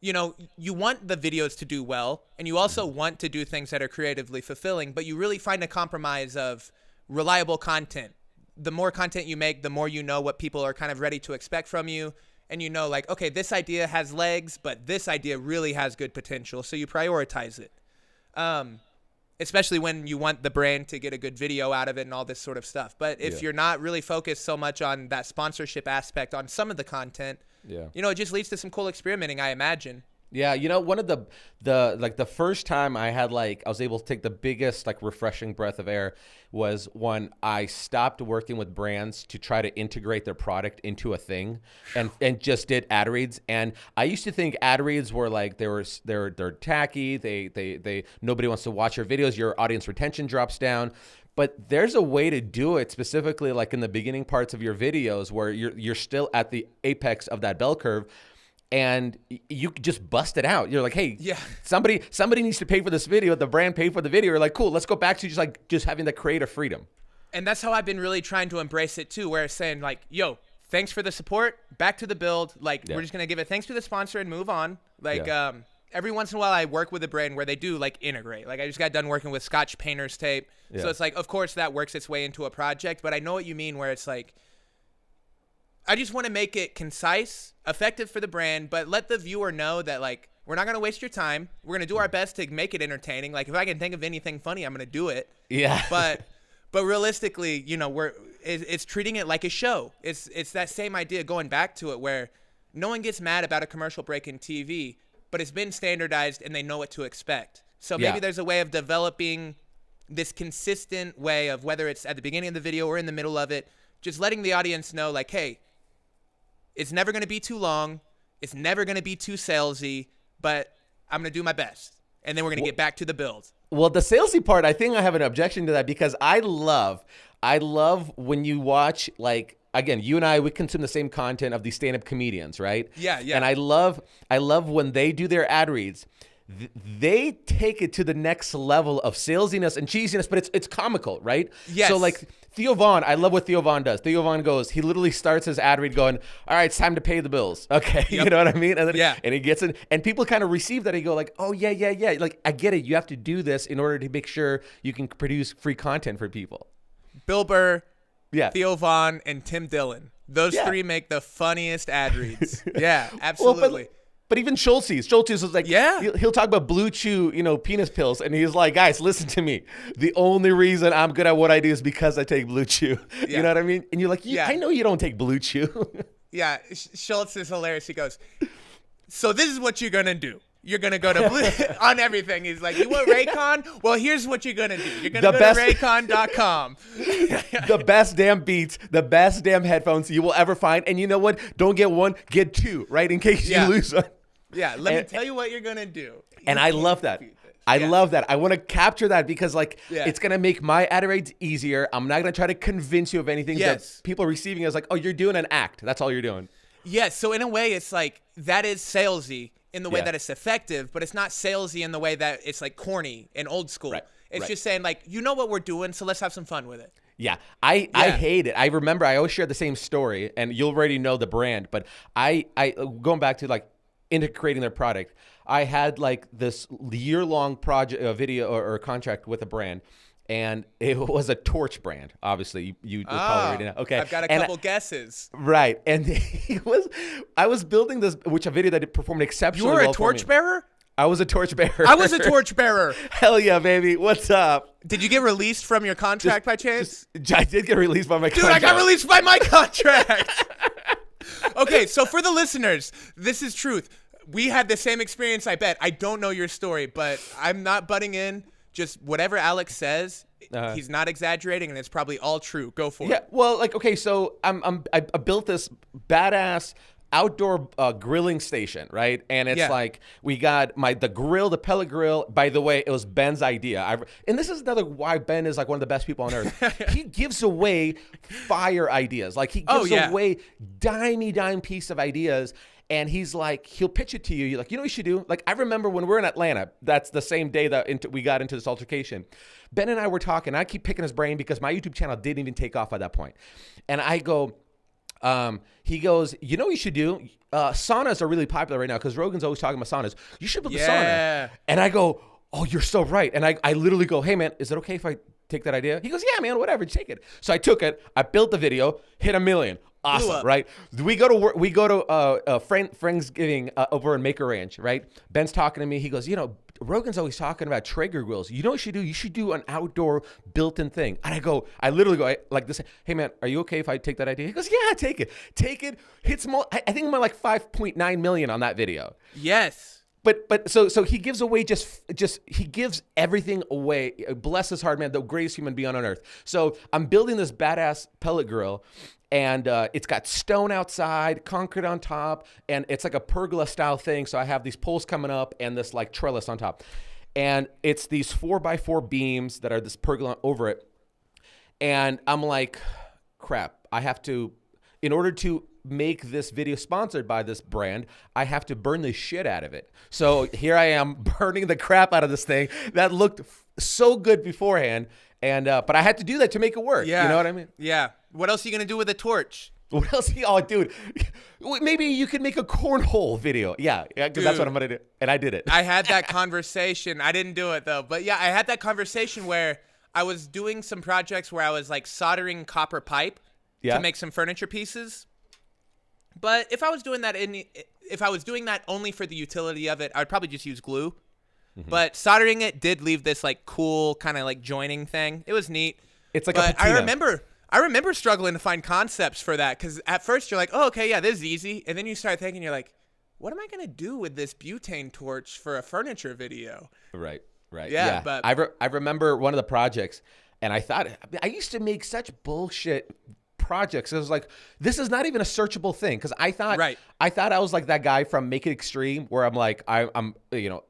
you know, you want the videos to do well, and you also want to do things that are creatively fulfilling, but you really find a compromise of reliable content. The more content you make, the more you know what people are kind of ready to expect from you. And you know, like, okay, this idea has legs, but this idea really has good potential. So you prioritize it. Especially when you want the brand to get a good video out of it and all this sort of stuff. But if you're not really focused so much on that sponsorship aspect on some of the content, you know, it just leads to some cool experimenting, I imagine. Yeah, you know, one of the first time I was able to take the biggest like refreshing breath of air was when I stopped working with brands to try to integrate their product into a thing and just did ad reads. And I used to think ad reads were like they're tacky, they nobody wants to watch your videos, your audience retention drops down. But there's a way to do it, specifically like in the beginning parts of your videos where you're still at the apex of that bell curve. And you just bust it out. You're like, hey, somebody needs to pay for this video. The brand paid for the video. You're like, cool, let's go back to just having the creative freedom. And that's how I've been really trying to embrace it too, where it's saying like, yo, thanks for the support. Back to the build. Like, we're just going to give it thanks to the sponsor and move on. Like, every once in a while I work with a brand where they do like integrate. Like I just got done working with Scotch painter's tape. So it's like, of course that works its way into a project, but I know what you mean where it's like, I just want to make it concise, effective for the brand, but let the viewer know that like we're not going to waste your time. We're going to do our best to make it entertaining. Like if I can think of anything funny, I'm going to do it. Yeah. But realistically, you know, it's treating it like a show. It's that same idea going back to it where no one gets mad about a commercial break in TV, but it's been standardized and they know what to expect. So maybe there's a way of developing this consistent way of whether it's at the beginning of the video or in the middle of it, just letting the audience know like, hey, it's never going to be too long. It's never going to be too salesy, but I'm going to do my best. And then we're going to get back to the build. Well, the salesy part, I think I have an objection to that because I love when you watch, like, again, you and I, we consume the same content of these stand-up comedians, right? Yeah. And I love when they do their ad reads. They take it to the next level of salesiness and cheesiness, but it's comical, right? Yes. So like Theo Von, I love what Theo Von does. Theo Von he literally starts his ad read going, all right, it's time to pay the bills. Okay. You know what I mean? And then, and he gets it. And people kind of receive that. He go like, oh yeah. Like, I get it. You have to do this in order to make sure you can produce free content for people. Bill Burr, Theo Von, and Tim Dillon. Those three make the funniest ad reads. Yeah, absolutely. But even Schultz was like, he'll talk about Blue Chew, you know, penis pills. And he's like, guys, listen to me. The only reason I'm good at what I do is because I take Blue Chew. You know what I mean? And you're like, I know you don't take Blue Chew. Schultz is hilarious. He goes, so this is what you're going to do. You're going to go to Blue on everything. He's like, you want Raycon? Well, here's what you're going to do. You're going to go to Raycon.com. The best damn beats, the best damn headphones you will ever find. And you know what? Don't get one, get two, right? In case you lose one. Yeah, let me tell you what you're going to do. And I love that. I love that. I want to capture that because, like, it's going to make my ad reads easier. I'm not going to try to convince you of anything that people receiving is like, oh, you're doing an act. That's all you're doing. Yes. So in a way, it's like that is salesy in the way that it's effective, but it's not salesy in the way that it's like corny and old school. Right. It's just saying like, you know what we're doing, so let's have some fun with it. Yeah, I hate it. I remember I always share the same story, and you'll already know the brand, but I going back to like integrating their product, I had like this year-long project, video or contract with a brand, and it was a torch brand. Obviously, you probably already know. Okay, I've got a couple guesses. Right, and I was building this, which a video that it performed exceptionally well. You were a torchbearer? I was a torchbearer. I was a torchbearer. Hell yeah, baby! What's up? Did you get released from your contract by chance? I did get released by my contract. Dude, I got released by my contract. Okay, so for the listeners, this is truth. We had the same experience, I bet. I don't know your story, but I'm not butting in. Just whatever Alex says, he's not exaggerating, and it's probably all true. Go for it. Yeah, well, like, okay, so I built this badass outdoor grilling station, right? And it's like we got the grill, the pellet grill. By the way, it was Ben's idea. And this is another why Ben is like one of the best people on earth. He gives away fire ideas. Like he gives away dime piece of ideas. And he's like, he'll pitch it to you. You're like, you know what you should do? Like, I remember when we were in Atlanta, that's the same day that we got into this altercation. Ben and I were talking. I keep picking his brain because my YouTube channel didn't even take off at that point. And I go, He goes, you know what you should do? Saunas are really popular right now because Rogan's always talking about saunas. You should build a sauna. And I go, oh, you're so right. And I literally go, hey, man, is it okay if I take that idea? He goes, yeah, man, whatever, take it. So I took it. I built the video, hit 1 million. Awesome, right? We go to work. We go to Friendsgiving over in Maker Ranch, right? Ben's talking to me. He goes, you know, Rogan's always talking about Traeger grills. You know what you should do? You should do an outdoor built-in thing. And I literally go like this. Hey man, are you okay if I take that idea? He goes, yeah, take it. Take it. Hits more. I think I'm at like 5.9 million on that video. Yes. But so he gives away just he gives everything away. Bless his heart, man, the greatest human being on earth. So I'm building this badass pellet grill. And it's got stone outside, concrete on top, and it's like a pergola style thing. So I have these poles coming up and this like trellis on top. And it's these 4x4 beams that are this pergola over it. And I'm like, crap, I have to, in order to make this video sponsored by this brand, I have to burn the shit out of it. So here I am burning the crap out of this thing that looked so good beforehand. And but I had to do that to make it work. Yeah. You know what I mean? Yeah. What else are you going to do with a torch? What else? Oh, dude. Maybe you could make a cornhole video. Yeah, because that's what I'm going to do. And I did it. I had that conversation. I didn't do it, though. But, yeah, I had that conversation where I was doing some projects where I was, like, soldering copper pipe to make some furniture pieces. But if I was doing that only for the utility of it, I would probably just use glue. Mm-hmm. But soldering it did leave this, like, cool kind of, like, joining thing. It was neat. It's like a patina. I remember struggling to find concepts for that because at first you're like, oh, okay, yeah, this is easy. And then you start thinking, you're like, what am I going to do with this butane torch for a furniture video? Right. Yeah. But I remember one of the projects, and I thought, I used to make such bullshit projects. It was like, this is not even a searchable thing because I thought I was like that guy from Make It Extreme where I'm like, I'm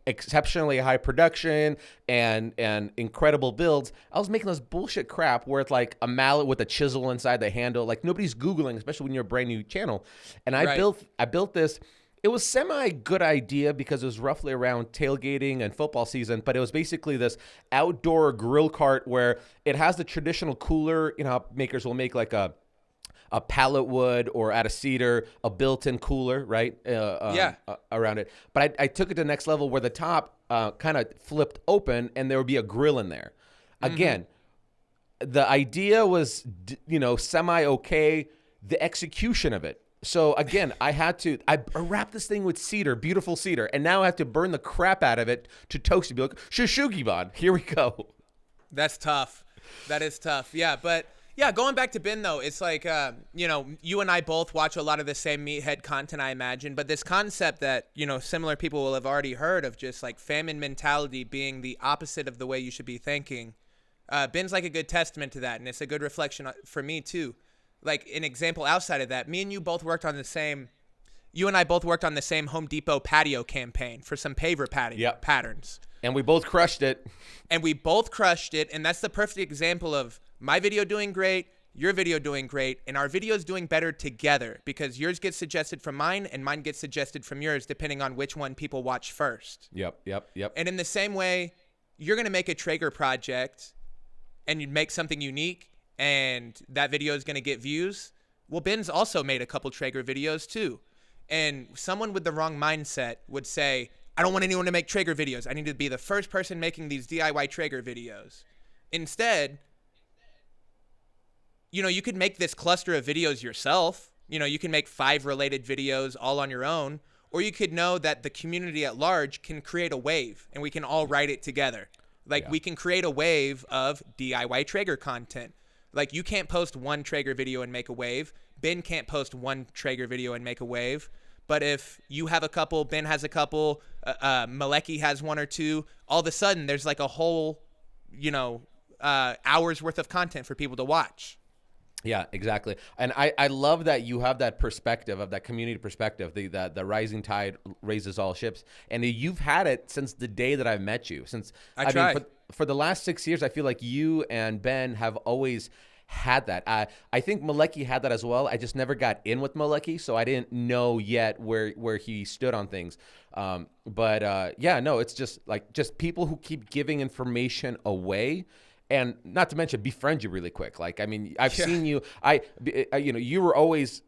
exceptionally high production and incredible builds. I was making this bullshit crap where it's like a mallet with a chisel inside the handle. Like nobody's Googling, especially when you're a brand new channel. And I built this. It was semi-good idea because it was roughly around tailgating and football season, but it was basically this outdoor grill cart where it has the traditional cooler. You know how makers will make like a pallet wood or out of cedar, a built-in cooler, right? Around it. But I took it to the next level where the top kind of flipped open and there would be a grill in there. Again, the idea was, semi-okay. The execution of it. So again, I wrapped this thing with cedar, beautiful cedar, and now I have to burn the crap out of it to toast it. Be like, Shushugiban, here we go. That's tough. That is tough. Yeah, but yeah, going back to Ben though, it's like you and I both watch a lot of the same meathead content, I imagine, but this concept that similar people will have already heard of, just like famine mentality being the opposite of the way you should be thinking. Ben's like a good testament to that, and it's a good reflection for me too. Like an example outside of that, you and I both worked on the same Home Depot patio campaign for some paver patterns. And we both crushed it. And that's the perfect example of my video doing great, your video doing great, and our videos doing better together because yours gets suggested from mine and mine gets suggested from yours depending on which one people watch first. Yep. And in the same way, you're going to make a Traeger project and you make something unique and that video is going to get views. Well, Ben's also made a couple Traeger videos too. And someone with the wrong mindset would say, I don't want anyone to make Traeger videos. I need to be the first person making these DIY Traeger videos. Instead, you could make this cluster of videos yourself. You can make 5 related videos all on your own, or you could know that the community at large can create a wave and we can all write it together. We can create a wave of DIY Traeger content. Like you can't post one Traeger video and make a wave. Ben can't post one Traeger video and make a wave. But if you have a couple, Ben has a couple, Malecki has one or two, all of a sudden there's like a whole, hours worth of content for people to watch. Yeah, exactly. And I love that you have that perspective of that community perspective, the rising tide raises all ships. And you've had it since the day that I've met you. I mean, for the last 6 years, I feel like you and Ben have always had that. I think Malecki had that as well. I just never got in with Malecki, so I didn't know yet where he stood on things. It's just people who keep giving information away. And not to mention befriend you really quick. Like, I mean, I've seen you. You were always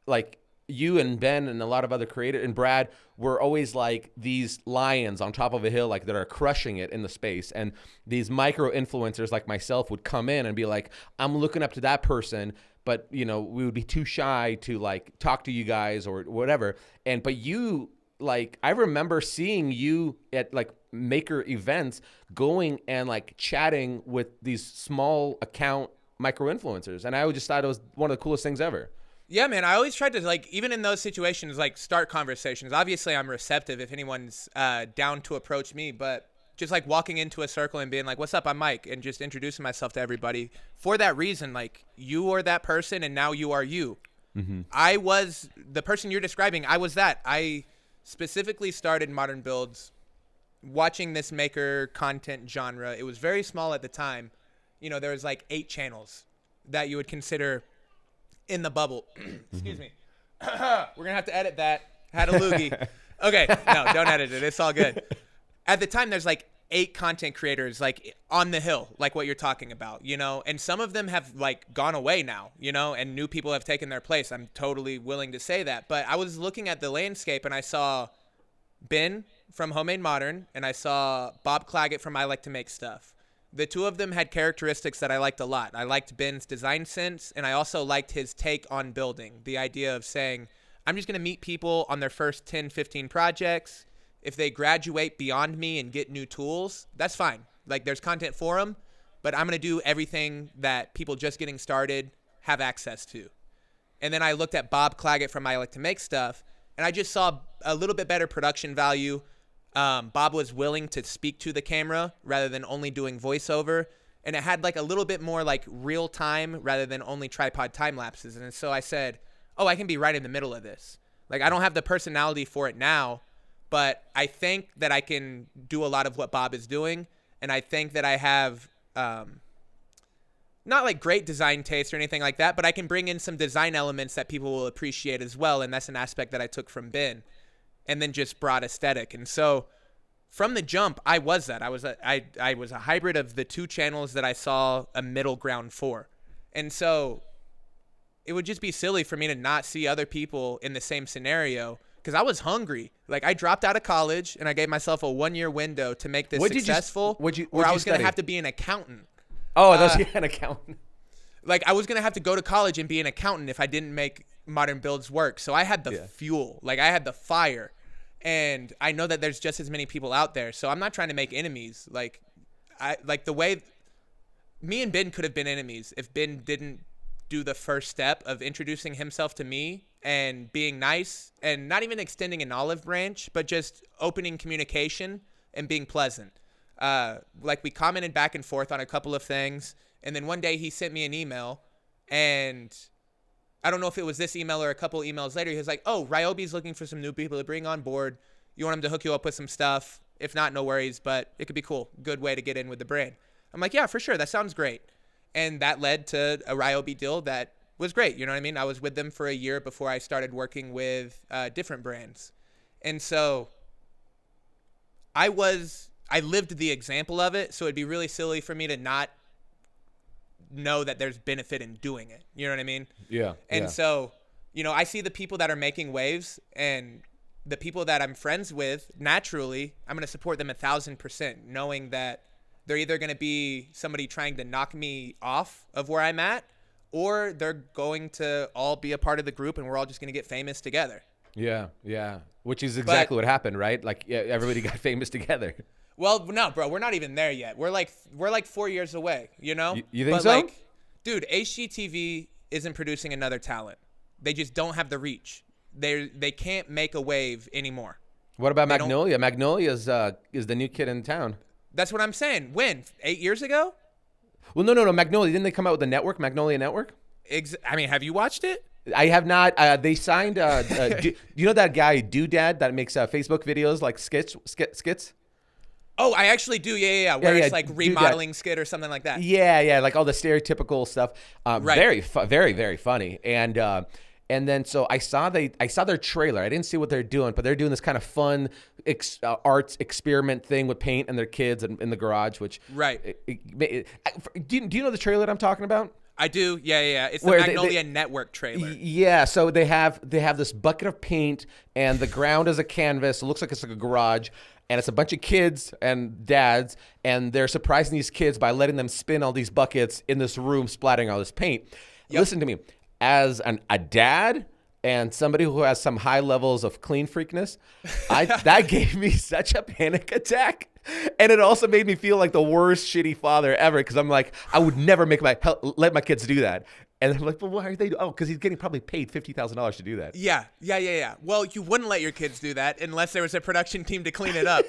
like you and Ben and a lot of other creators and Brad were always like these lions on top of a hill, like that are crushing it in the space. And these micro influencers like myself would come in and be like, I'm looking up to that person, but we would be too shy to like talk to you guys or whatever. But you, like, I remember seeing you at like maker events going and like chatting with these small account micro influencers. And I just thought it was one of the coolest things ever. Yeah, man. I always tried to, like, even in those situations, like, start conversations. Obviously, I'm receptive if anyone's down to approach me, but just like walking into a circle and being like, "What's up? I'm Mike," and just introducing myself to everybody for that reason. Like, you are that person, and now you are you. Mm-hmm. I was the person you're describing. I was that. I specifically started Modern Builds watching this maker content genre. It was very small at the time. There was like 8 channels that you would consider in the bubble. Excuse me. We're going to have to edit that. Had a loogie. Okay. No, don't edit it. It's all good. At the time, there's like 8 content creators like on the hill, like what you're talking about, and some of them have like gone away now, and new people have taken their place. I'm totally willing to say that. But I was looking at the landscape and I saw Ben from Homemade Modern and I saw Bob Claggett from I Like to Make Stuff. The two of them had characteristics that I liked a lot. I liked Ben's design sense, and I also liked his take on building. The idea of saying, I'm just going to meet people on their first 10, 15 projects. If they graduate beyond me and get new tools, that's fine. Like, there's content for them, but I'm going to do everything that people just getting started have access to. And then I looked at Bob Claggett from I Like to Make Stuff, and I just saw a little bit better production value. Bob was willing to speak to the camera rather than only doing voiceover. And it had like a little bit more like real time rather than only tripod time lapses. And so I said, oh, I can be right in the middle of this. Like, I don't have the personality for it now, but I think that I can do a lot of what Bob is doing. And I think that I have, not like great design taste or anything like that, but I can bring in some design elements that people will appreciate as well. And that's an aspect that I took from Ben. And then just broad aesthetic. And so from the jump, I was that. I was a hybrid of the 2 channels that I saw a middle ground for. And so it would just be silly for me to not see other people in the same scenario because I was hungry. Like, I dropped out of college and I gave myself a 1-year window to make this successful where I was going to have to be an accountant. Oh, that's an accountant. Like, I was going to have to go to college and be an accountant if I didn't make Modern Builds work. So I had the fuel. Like, I had the fire. And I know that there's just as many people out there. So I'm not trying to make enemies. Like the way me and Ben could have been enemies if Ben didn't do the first step of introducing himself to me and being nice and not even extending an olive branch, but just opening communication and being pleasant. Like, we commented back and forth on a couple of things. And then one day he sent me an email, and I don't know if it was this email or a couple emails later. He was like, oh, Ryobi's looking for some new people to bring on board. You want him to hook you up with some stuff? If not, no worries, but it could be cool. Good way to get in with the brand. I'm like, yeah, for sure. That sounds great. And that led to a Ryobi deal that was great. You know what I mean? I was with them for a year before I started working with different brands. And so I lived the example of it. So it'd be really silly for me to not know that there's benefit in doing it. You know what I mean? Yeah. And so, I see the people that are making waves and the people that I'm friends with, naturally, I'm going to support them 1,000%, knowing that they're either going to be somebody trying to knock me off of where I'm at, or they're going to all be a part of the group and we're all just going to get famous together. Yeah. Yeah. Which is exactly what happened, right? Like, everybody got famous together. Well, no, bro, we're not even there yet. We're like 4 years away, You think so? Like, dude, HGTV isn't producing another talent. They just don't have the reach. They can't make a wave anymore. What about Magnolia? Magnolia is the new kid in town. That's what I'm saying. When? 8 years ago? Well, no. Magnolia. Didn't they come out with the network, Magnolia Network? I mean, have you watched it? I have not. They signed. Do you know that guy Doodad that makes Facebook videos like skits? Oh, I actually do. Yeah. Where it's like remodeling skit or something like that. Yeah. Like all the stereotypical stuff. Right. Very, very funny. And then so I saw their trailer. I didn't see what they're doing, but they're doing this kind of fun arts experiment thing with paint and their kids in the garage. Which right. Do you know the trailer that I'm talking about? I do. Yeah, yeah, yeah. It's the Where Magnolia Network trailer. Yeah, so they have this bucket of paint, and the ground is a canvas. It looks like it's like a garage, and it's a bunch of kids and dads, and they're surprising these kids by letting them spin all these buckets in this room, splattering all this paint. Yep. Listen to me, as a dad and somebody who has some high levels of clean freakness, that gave me such a panic attack. And it also made me feel like the worst shitty father ever, because I'm like, I would never let my kids do that. And they're like, well, why are they? Oh, because he's getting probably paid $50,000 to do that. Yeah. Well, you wouldn't let your kids do that unless there was a production team to clean it up.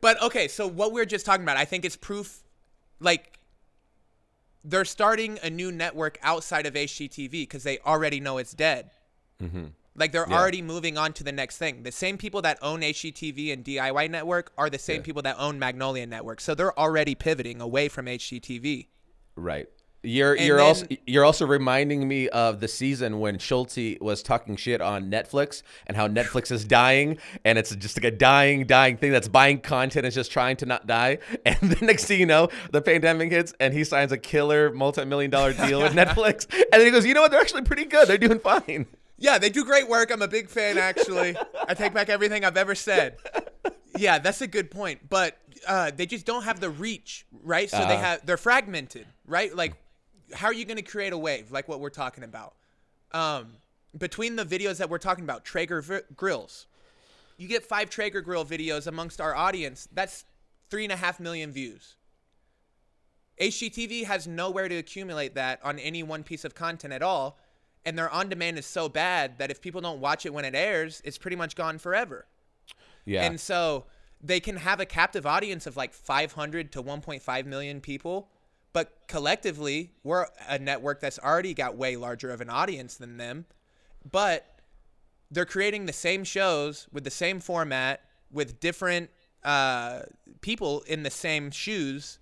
But okay, so what we're just talking about, I think it's proof, like, they're starting a new network outside of HGTV because they already know it's dead. Mm-hmm. Like, they're already moving on to the next thing. The same people that own HGTV and DIY Network are the same people that own Magnolia Network. So they're already pivoting away from HGTV. Right. You're also reminding me of the season when Schulte was talking shit on Netflix and how Netflix is dying, and it's just like a dying thing that's buying content and just trying to not die. And the next thing you know, the pandemic hits and he signs a killer multi-million-dollar deal with Netflix. And then he goes, you know what? They're actually pretty good. They're doing fine. Yeah, they do great work. I'm a big fan, actually. I take back everything I've ever said. Yeah, that's a good point. But they just don't have the reach, right? So they're fragmented, right? Like, how are you going to create a wave like what we're talking about? Between the videos that we're talking about, Traeger grills, you get 5 Traeger grill videos amongst our audience. That's 3.5 million views. HGTV has nowhere to accumulate that on any one piece of content at all. And their on-demand is so bad that if people don't watch it when it airs, it's pretty much gone forever. Yeah. And so they can have a captive audience of like 500 to 1.5 million people. But collectively, we're a network that's already got way larger of an audience than them. But they're creating the same shows with the same format, with different people in the same shoes,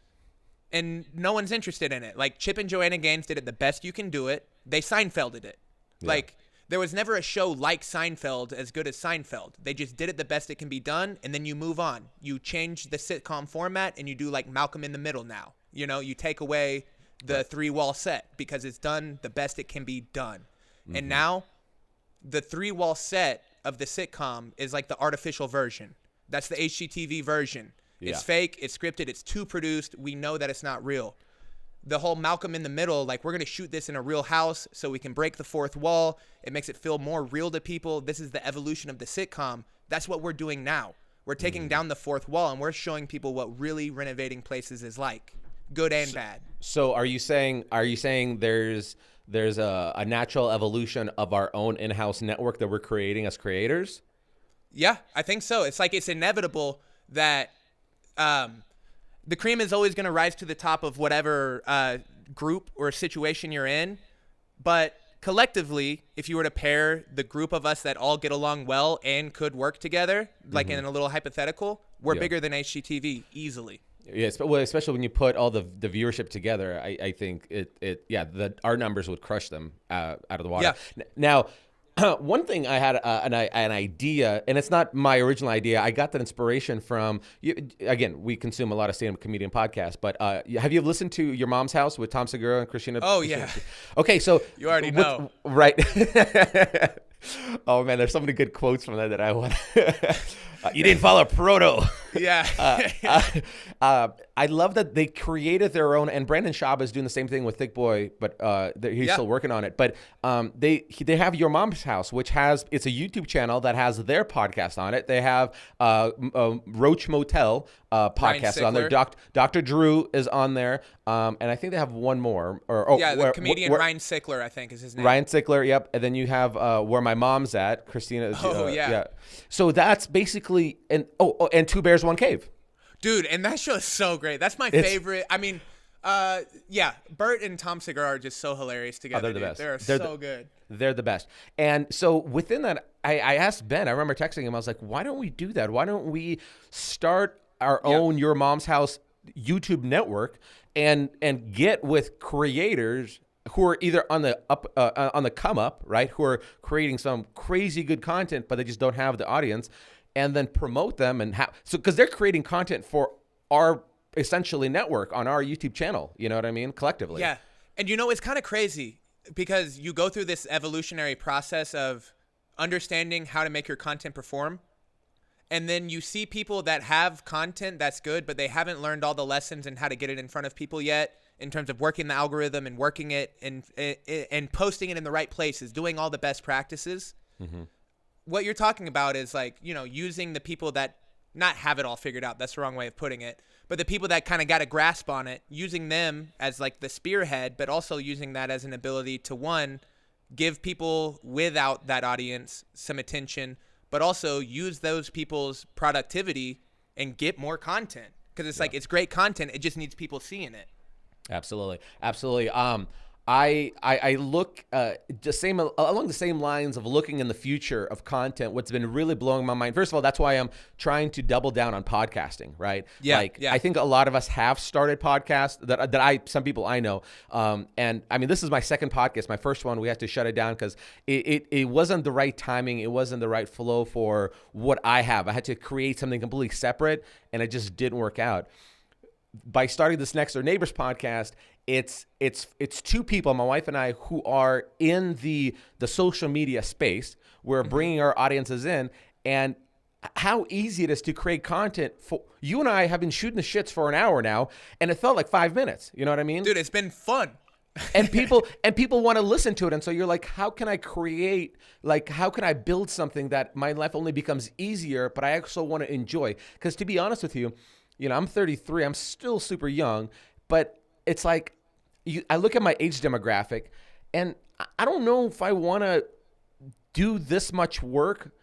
and no one's interested in it. Like, Chip and Joanna Gaines did it the best you can do it. They Seinfelded it. Yeah. Like, there was never a show like Seinfeld as good as Seinfeld. They just did it the best it can be done, and then you move on. You change the sitcom format, and you do like Malcolm in the Middle now. You know, you take away the 3-wall set because it's done the best it can be done. Mm-hmm. And now the 3-wall set of the sitcom is like the artificial version. That's the HGTV version. Yeah. It's fake, it's scripted, it's too produced. We know that it's not real. The whole Malcolm in the Middle, like, we're going to shoot this in a real house so we can break the 4th wall. It makes it feel more real to people. This is the evolution of the sitcom. That's what we're doing now. We're taking down the 4th wall, and we're showing people what really renovating places is like, good and bad. So are you saying there's a natural evolution of our own in-house network that we're creating as creators? Yeah, I think so. It's like it's inevitable that the cream is always going to rise to the top of whatever group or situation you're in. But collectively, if you were to pair the group of us that all get along well and could work together, like in a little hypothetical, we're bigger than HGTV easily. Yes, well, especially when you put all the viewership together, I think our numbers would crush them out of the water. Yeah. Now, one thing I had an idea, and it's not my original idea. I got that inspiration from, again, we consume a lot of stand-up comedian podcasts, but have you listened to Your Mom's House with Tom Segura and Christina? Oh, yeah. Okay, so. You already know. Right. Oh, man, there's so many good quotes from that I want. You didn't follow Proto. Yeah. I love that they created their own, and Brandon Schaub is doing the same thing with Thick Boy, but he's still working on it. But they have Your Mom's House, which it's a YouTube channel that has their podcast on it. They have Roach Motel podcast on there. Dr. Drew is on there, and I think they have one more. The comedian Ryan Sickler, I think is his name. Ryan Sickler, yep. And then you have Where My Mom's At, Christina. Yeah. So that's basically and Two Bears, One Cave. Dude, and that show is so great. That's my favorite. I mean, Bert and Tom Segura are just so hilarious together. They're the best. They're so good. They're the best. And so within that, I asked Ben, I remember texting him, I was like, why don't we do that? Why don't we start our own Your Mom's House YouTube network and get with creators who are either on the come up, right? Who are creating some crazy good content, but they just don't have the audience, and then promote them because they're creating content for our essentially network on our YouTube channel. You know what I mean? Collectively. Yeah. And it's kind of crazy because you go through this evolutionary process of understanding how to make your content perform. And then you see people that have content that's good, but they haven't learned all the lessons and how to get it in front of people yet in terms of working the algorithm and working it and posting it in the right places, doing all the best practices. Mm-hmm. What you're talking about is like, using the people that not have it all figured out. That's the wrong way of putting it. But the people that kind of got a grasp on it, using them as like the spearhead, but also using that as an ability to, one, give people without that audience some attention, but also use those people's productivity and get more content. Because it's like, it's great content. It just needs people seeing it. Absolutely. Absolutely. I look along the same lines of looking in the future of content. What's been really blowing my mind, first of all, that's why I'm trying to double down on podcasting, right? Yeah. I think a lot of us have started podcasts that some people I know. And I mean, this is my second podcast. My first one, we had to shut it down because it wasn't the right timing. It wasn't the right flow for what I have. I had to create something completely separate and it just didn't work out. By starting this Next Door Neighbors podcast, it's two people, my wife and I, who are in the social media space. We're bringing our audiences in, and how easy it is to create content. For you and I have been shooting the shits for an hour now, and it felt like 5 minutes. You know what I mean? Dude, it's been fun. and people want to listen to it, and so you're like, how can I build something that my life only becomes easier, but I also want to enjoy? Because to be honest with you, I'm 33. I'm still super young, but it's like I look at my age demographic, and I don't know if I want to do this much work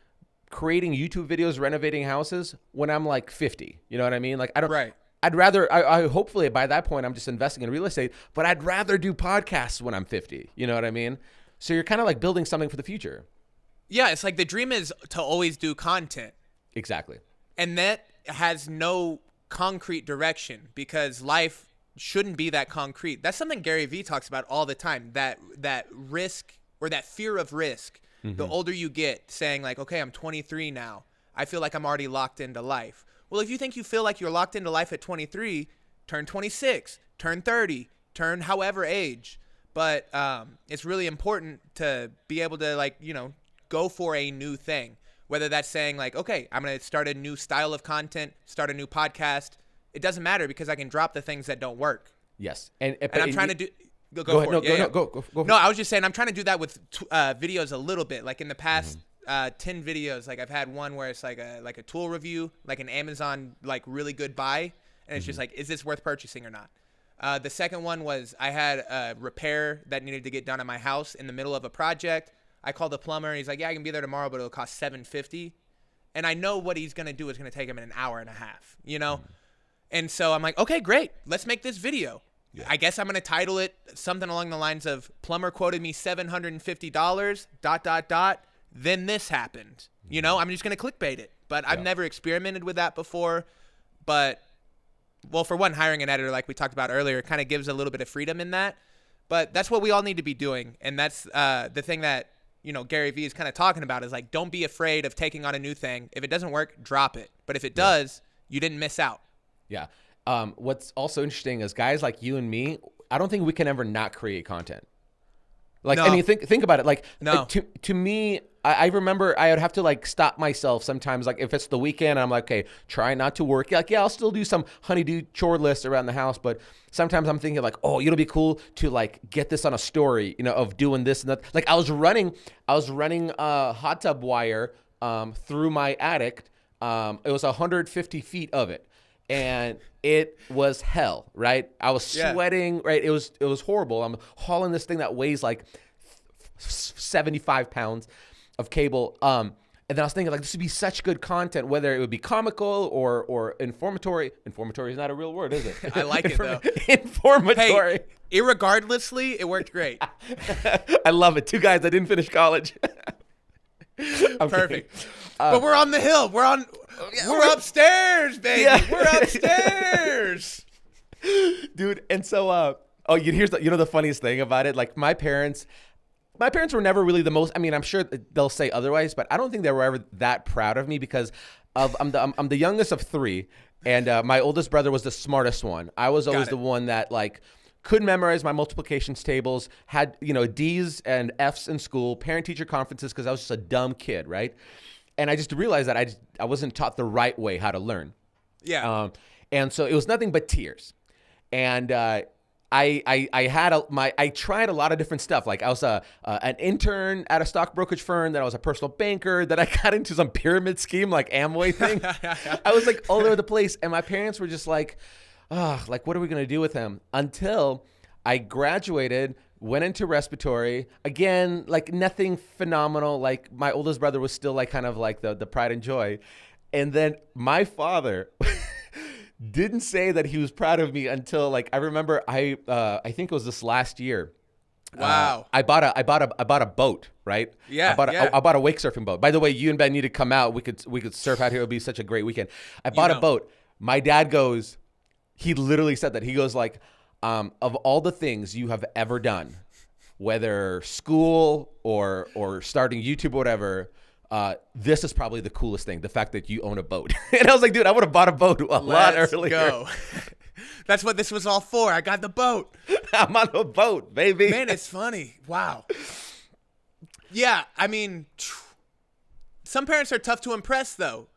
creating YouTube videos, renovating houses when I'm like 50. You know what I mean? Like, I don't. Right. I'd rather. I hopefully by that point I'm just investing in real estate, but I'd rather do podcasts when I'm 50. You know what I mean? So you're kind of like building something for the future. Yeah, it's like the dream is to always do content. Exactly. And that has no concrete direction because life shouldn't be that concrete. That's something Gary Vee talks about all the time, that risk or that fear of risk. Mm-hmm. The older you get, saying like, okay, I'm 23 now. I feel like I'm already locked into life. Well, if you think you feel like you're locked into life at 23, turn 26, turn 30, turn however age. But it's really important to be able to go for a new thing. Whether that's saying like, okay, I'm going to start a new style of content, start a new podcast. It doesn't matter because I can drop the things that don't work. Yes. And I'm trying to do... Go ahead. Go. No, I was just saying I'm trying to do that with videos a little bit. Like in the past 10 videos, like I've had one where it's like a tool review, like an Amazon like really good buy. And it's just like, is this worth purchasing or not? The second one was I had a repair that needed to get done at my house in the middle of a project. I called the plumber and he's like, yeah, I can be there tomorrow, but it'll cost $750. And I know what he's going to do is going to take him an hour and a half, And so I'm like, okay, great. Let's make this video. Yeah. I guess I'm going to title it something along the lines of plumber quoted me $750, ... Then this happened. I'm just going to clickbait it. But I've never experimented with that before. But, well, for one, hiring an editor like we talked about earlier kind of gives a little bit of freedom in that. But that's what we all need to be doing. And that's the thing that, Gary Vee is kind of talking about is like, don't be afraid of taking on a new thing. If it doesn't work, drop it. But if it does, you didn't miss out. Yeah. What's also interesting is guys like you and me, I don't think we can ever not create content. Like, no. I mean, think about it. Like, no. To me, I remember I would have to like stop myself sometimes. Like if it's the weekend, I'm like, okay, try not to work. Like, yeah, I'll still do some honeydew chore list around the house. But sometimes I'm thinking like, oh, it'll be cool to like get this on a story, of doing this and that. Like I was running hot tub wire through my attic. It was 150 feet of it. And it was hell, right? I was sweating, right? It was horrible. I'm hauling this thing that weighs like 75 pounds of cable. And then I was thinking like this would be such good content, whether it would be comical or informatory. Informatory is not a real word, is it? I like it though. Informatory. Hey, irregardlessly, it worked great. I love it. Two guys that didn't finish college. Perfect. But we're on the hill. We're upstairs, baby. Yeah. We're upstairs. Dude, and so here's the funniest thing about it. Like my parents were never really the most, I mean, I'm sure they'll say otherwise, but I don't think they were ever that proud of me because I'm the youngest of three, and my oldest brother was the smartest one. I was always the one that like couldn't memorize my multiplications tables, had, D's and F's in school, parent-teacher conferences because I was just a dumb kid, right? And I just realized that I wasn't taught the right way how to learn. Yeah. And so it was nothing but tears. And I tried a lot of different stuff. Like I was an intern at a stock brokerage firm. Then I was a personal banker. Then I got into some pyramid scheme like Amway thing. I was like all over the place. And my parents were just like, like, what are we going to do with him? Until I graduated, went into respiratory. Again, like nothing phenomenal. Like my oldest brother was still like kind of like the pride and joy. And then my father didn't say that he was proud of me until like I remember I think it was this last year. Wow. I bought a boat, right? Yeah. I bought a wake surfing boat. By the way, you and Ben need to come out. We could surf out here. It would be such a great weekend. I bought a boat. My dad he literally said that. He goes like, of all the things you have ever done, whether school or starting YouTube or whatever, this is probably the coolest thing, the fact that you own a boat. And I was like, dude, I would have bought a boat a lot earlier. Go. That's what this was all for. I got the boat. I'm on a boat, baby. Man, it's funny. Wow. Yeah, I mean, some parents are tough to impress, though.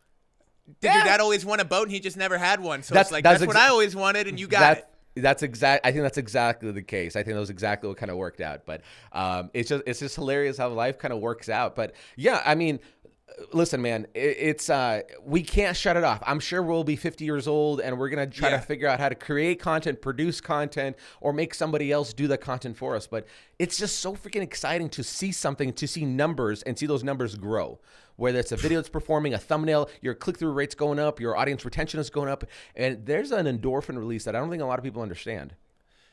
Did your dad always want a boat and he just never had one? So that's what I always wanted and you got it. I think that's exactly the case. I think that was exactly what kind of worked out. But it's just hilarious how life kind of works out. But yeah, I mean, listen, man, it's we can't shut it off. I'm sure we'll be 50 years old and we're gonna try to figure out how to create content, produce content, or make somebody else do the content for us. But it's just so freaking exciting to see something, to see numbers and see those numbers grow. Whether it's a video that's performing, a thumbnail, your click-through rate's going up, your audience retention is going up, and there's an endorphin release that I don't think a lot of people understand.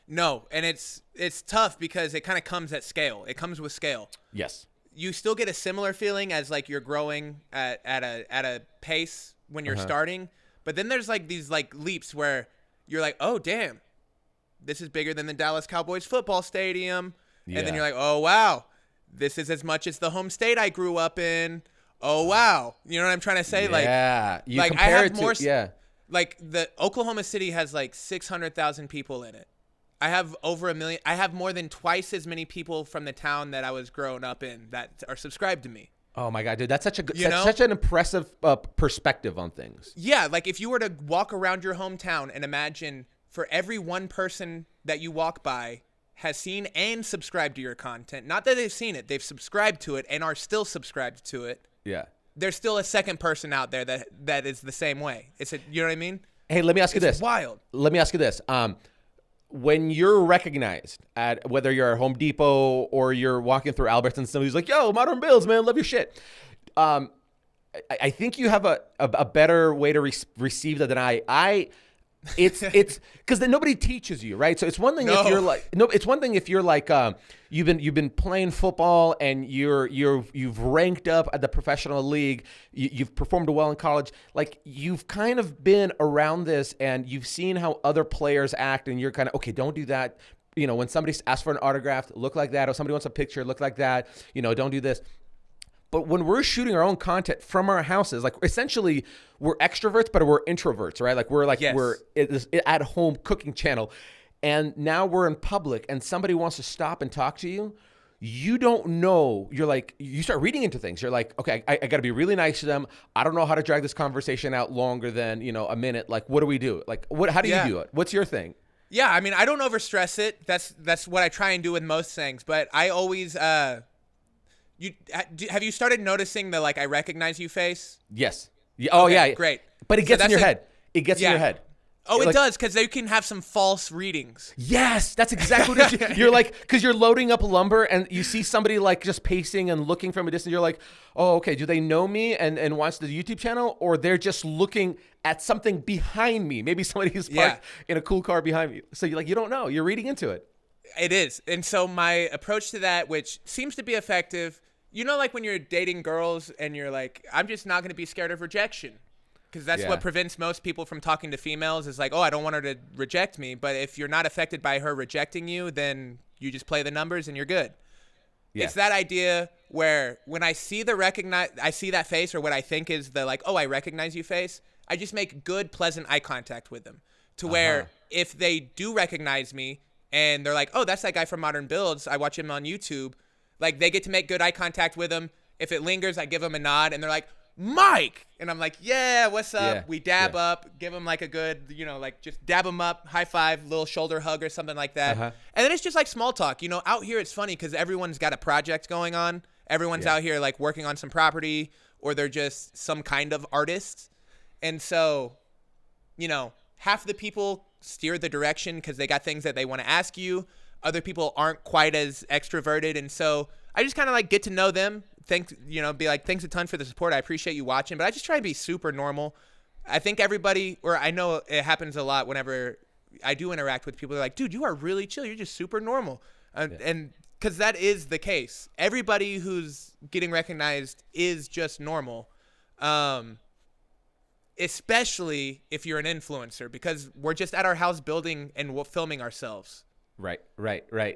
No, and it's tough because it kind of comes at scale. It comes with scale. Yes. You still get a similar feeling as like you're growing at a pace when you're starting, but then there's like these like leaps where you're like, oh damn, this is bigger than the Dallas Cowboys football stadium, and then you're like, oh wow, this is as much as the home state I grew up in. Oh wow, you know what I'm trying to say? You like compare I have it more. to, Like the Oklahoma City has like 600,000 people in it. I have over 1 million. I have more than twice as many people from the town that I was growing up in that are subscribed to me. Oh my God, dude, that's such an impressive perspective on things. Yeah, like if you were to walk around your hometown and imagine for every one person that you walk by has seen and subscribed to your content, not that they've seen it, they've subscribed to it and are still subscribed to it. Yeah. There's still a second person out there that is the same way. You know what I mean? Hey, let me ask you this. It's wild. Let me ask you this. When you're recognized at whether you're at Home Depot or you're walking through Albertsons and somebody's like, yo, Modern Bills, man, love your shit. I think you have a better way to receive that than I. It's because then nobody teaches you, right? So it's one thing if you're like it's one thing if you're like you've been playing football and you've ranked up at the professional league, you've performed well in college, like you've kind of been around this and you've seen how other players act and you're kind of okay, don't do that. You know, when somebody asks for an autograph, look like that, or somebody wants a picture, look like that. You know, don't do this. But when we're shooting our own content from our houses, like essentially we're extroverts, but we're introverts, right? Like we're at home cooking channel. And now we're in public and somebody wants to stop and talk to you. You don't know. You're like, you start reading into things. You're like, okay, I got to be really nice to them. I don't know how to drag this conversation out longer than, a minute. Like, what do we do? Like, how do you do it? What's your thing? Yeah, I mean, I don't overstress it. That's what I try and do with most things. But I always have you started noticing the like I recognize you face? Yes. Oh okay, yeah. Great. But it gets in your head. It gets in your head. Oh, it does, because they can have some false readings. Yes, that's exactly what it is. You're like, because you're loading up lumber and you see somebody like just pacing and looking from a distance. You're like, oh, okay, do they know me and watch the YouTube channel? Or they're just looking at something behind me. Maybe somebody who's parked in a cool car behind me. So you're like, you don't know. You're reading into it. It is. And so my approach to that, which seems to be effective, like when you're dating girls and you're like, I'm just not going to be scared of rejection. Because that's what prevents most people from talking to females is like, oh, I don't want her to reject me. But if you're not affected by her rejecting you, then you just play the numbers and you're good. Yeah. It's that idea where when I see that face or what I think is the like, oh, I recognize you face, I just make good, pleasant eye contact with them to where if they do recognize me and they're like, oh, that's that guy from Modern Builds. I watch him on YouTube. Like, they get to make good eye contact with him. If it lingers, I give them a nod, and they're like, Mike! And I'm like, yeah, what's up? Yeah, We dab up, give them like a good, like just dab them up, high five, little shoulder hug or something like that. And then it's just like small talk. Out here it's funny because everyone's got a project going on. Everyone's out here like working on some property, or they're just some kind of artist. And so, half the people steer the direction because they got things that they want to ask you. Other people aren't quite as extroverted. And so I just kind of like get to know them. Be like, thanks a ton for the support. I appreciate you watching. But I just try to be super normal. I think everybody, or I know it happens a lot whenever I do interact with people. They're like, dude, you are really chill. You're just super normal. And because that is the case. Everybody who's getting recognized is just normal. Especially if you're an influencer, because we're just at our house building and filming ourselves. Right.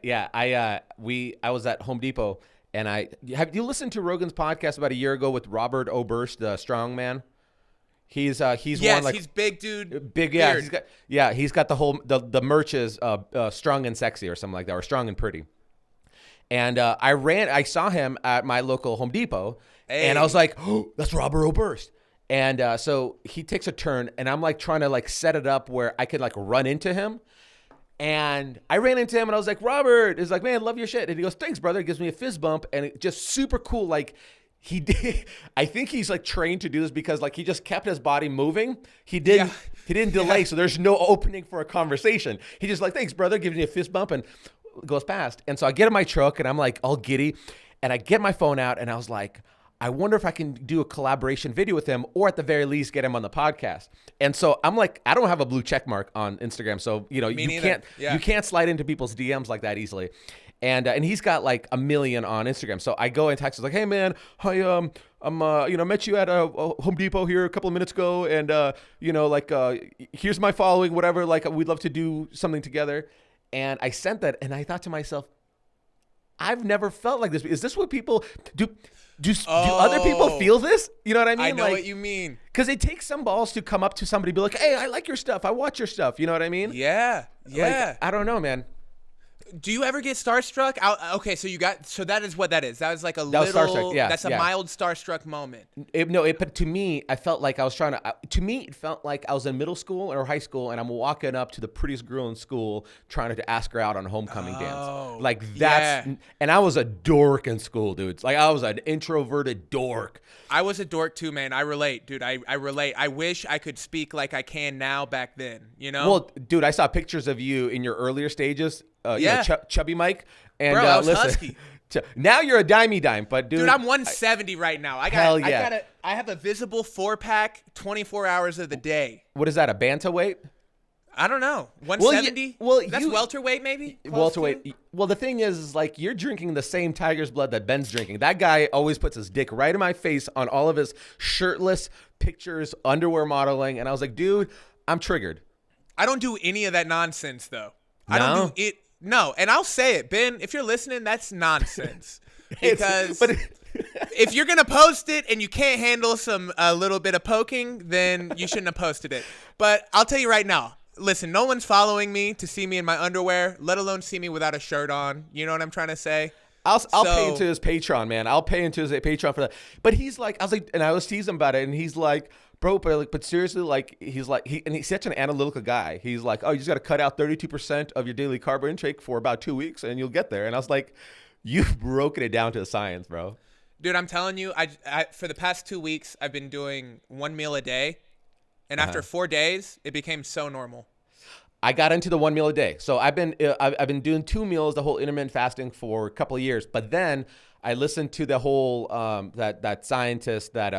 Yeah, I was at Home Depot, and have you listened to Rogan's podcast about a year ago with Robert Oberst, the strongman? He's yes, one like he's big dude. Big, yeah. He's got the whole the merch is strong and sexy or something like that, or strong and pretty. And I saw him at my local Home Depot, and I was like, oh, that's Robert Oberst. And so he takes a turn, and I'm like trying to like set it up where I could like run into him. And I ran into him, and I was like, Robert. He's like, man, love your shit. And he goes, thanks, brother. He gives me a fist bump, and it just super cool. Like he did. I think he's like trained to do this because like he just kept his body moving. He didn't delay, so there's no opening for a conversation. He just like, thanks, brother. Gives me a fist bump and goes past. And so I get in my truck, and I'm like all giddy, and I get my phone out, and I was like, I wonder if I can do a collaboration video with him, or at the very least get him on the podcast. And so I'm like, I don't have a blue check mark on Instagram, so you can't slide into people's DMs like that easily. And he's got like 1 million on Instagram. So I go and text, like, hey man, I met you at Home Depot here a couple of minutes ago, and here's my following, whatever. Like, we'd love to do something together. And I sent that, and I thought to myself, I've never felt like this. Is this what people do? Do other people feel this? You know what I mean? I know what you mean. Because it takes some balls to come up to somebody and be like, hey, I like your stuff. I watch your stuff. You know what I mean? Yeah. Like, I don't know, man. Do you ever get starstruck? Okay, so that is what that is. That was like was starstruck, yeah. That's a mild starstruck moment. But to me, I felt like I was it felt like I was in middle school or high school, and I'm walking up to the prettiest girl in school trying to ask her out on a homecoming dance. Like and I was a dork in school, dude. Like I was an introverted dork. I was a dork too, man. I relate, dude. I relate. I wish I could speak like I can now back then, Well, dude, I saw pictures of you in your earlier stages. Chubby Mike. And bro, I was listen, husky. Now you're a dimey dime, but dude, I'm 170 right now. I have a visible 4-pack 24 hours of the day. What is that? A bantamweight? I don't know. 170? That's welterweight maybe? Welterweight. Well, the thing is like you're drinking the same tiger's blood that Ben's drinking. That guy always puts his dick right in my face on all of his shirtless pictures, underwear modeling, and I was like, dude, I'm triggered. I don't do any of that nonsense though. No? I don't do it. No, and I'll say it, Ben, if you're listening, that's nonsense. Because if you're going to post it and you can't handle a little bit of poking, then you shouldn't have posted it. But I'll tell you right now, listen, no one's following me to see me in my underwear, let alone see me without a shirt on. You know what I'm trying to say? I'll pay into his Patreon, man. I'll pay into his Patreon for that. But he's like, and I was teasing him about it, and he's like, bro, but seriously, like, he's such an analytical guy. He's like, oh, you just got to cut out 32% of your daily carb intake for about 2 weeks, and you'll get there. And I was like, you've broken it down to the science, bro. Dude, I'm telling you, I for the past 2 weeks, I've been doing 1 meal a day, and after 4 days, it became so normal. I got into the 1 meal a day. So I've been doing 2 meals, the whole intermittent fasting for a couple of years. But then I listened to the whole that scientist that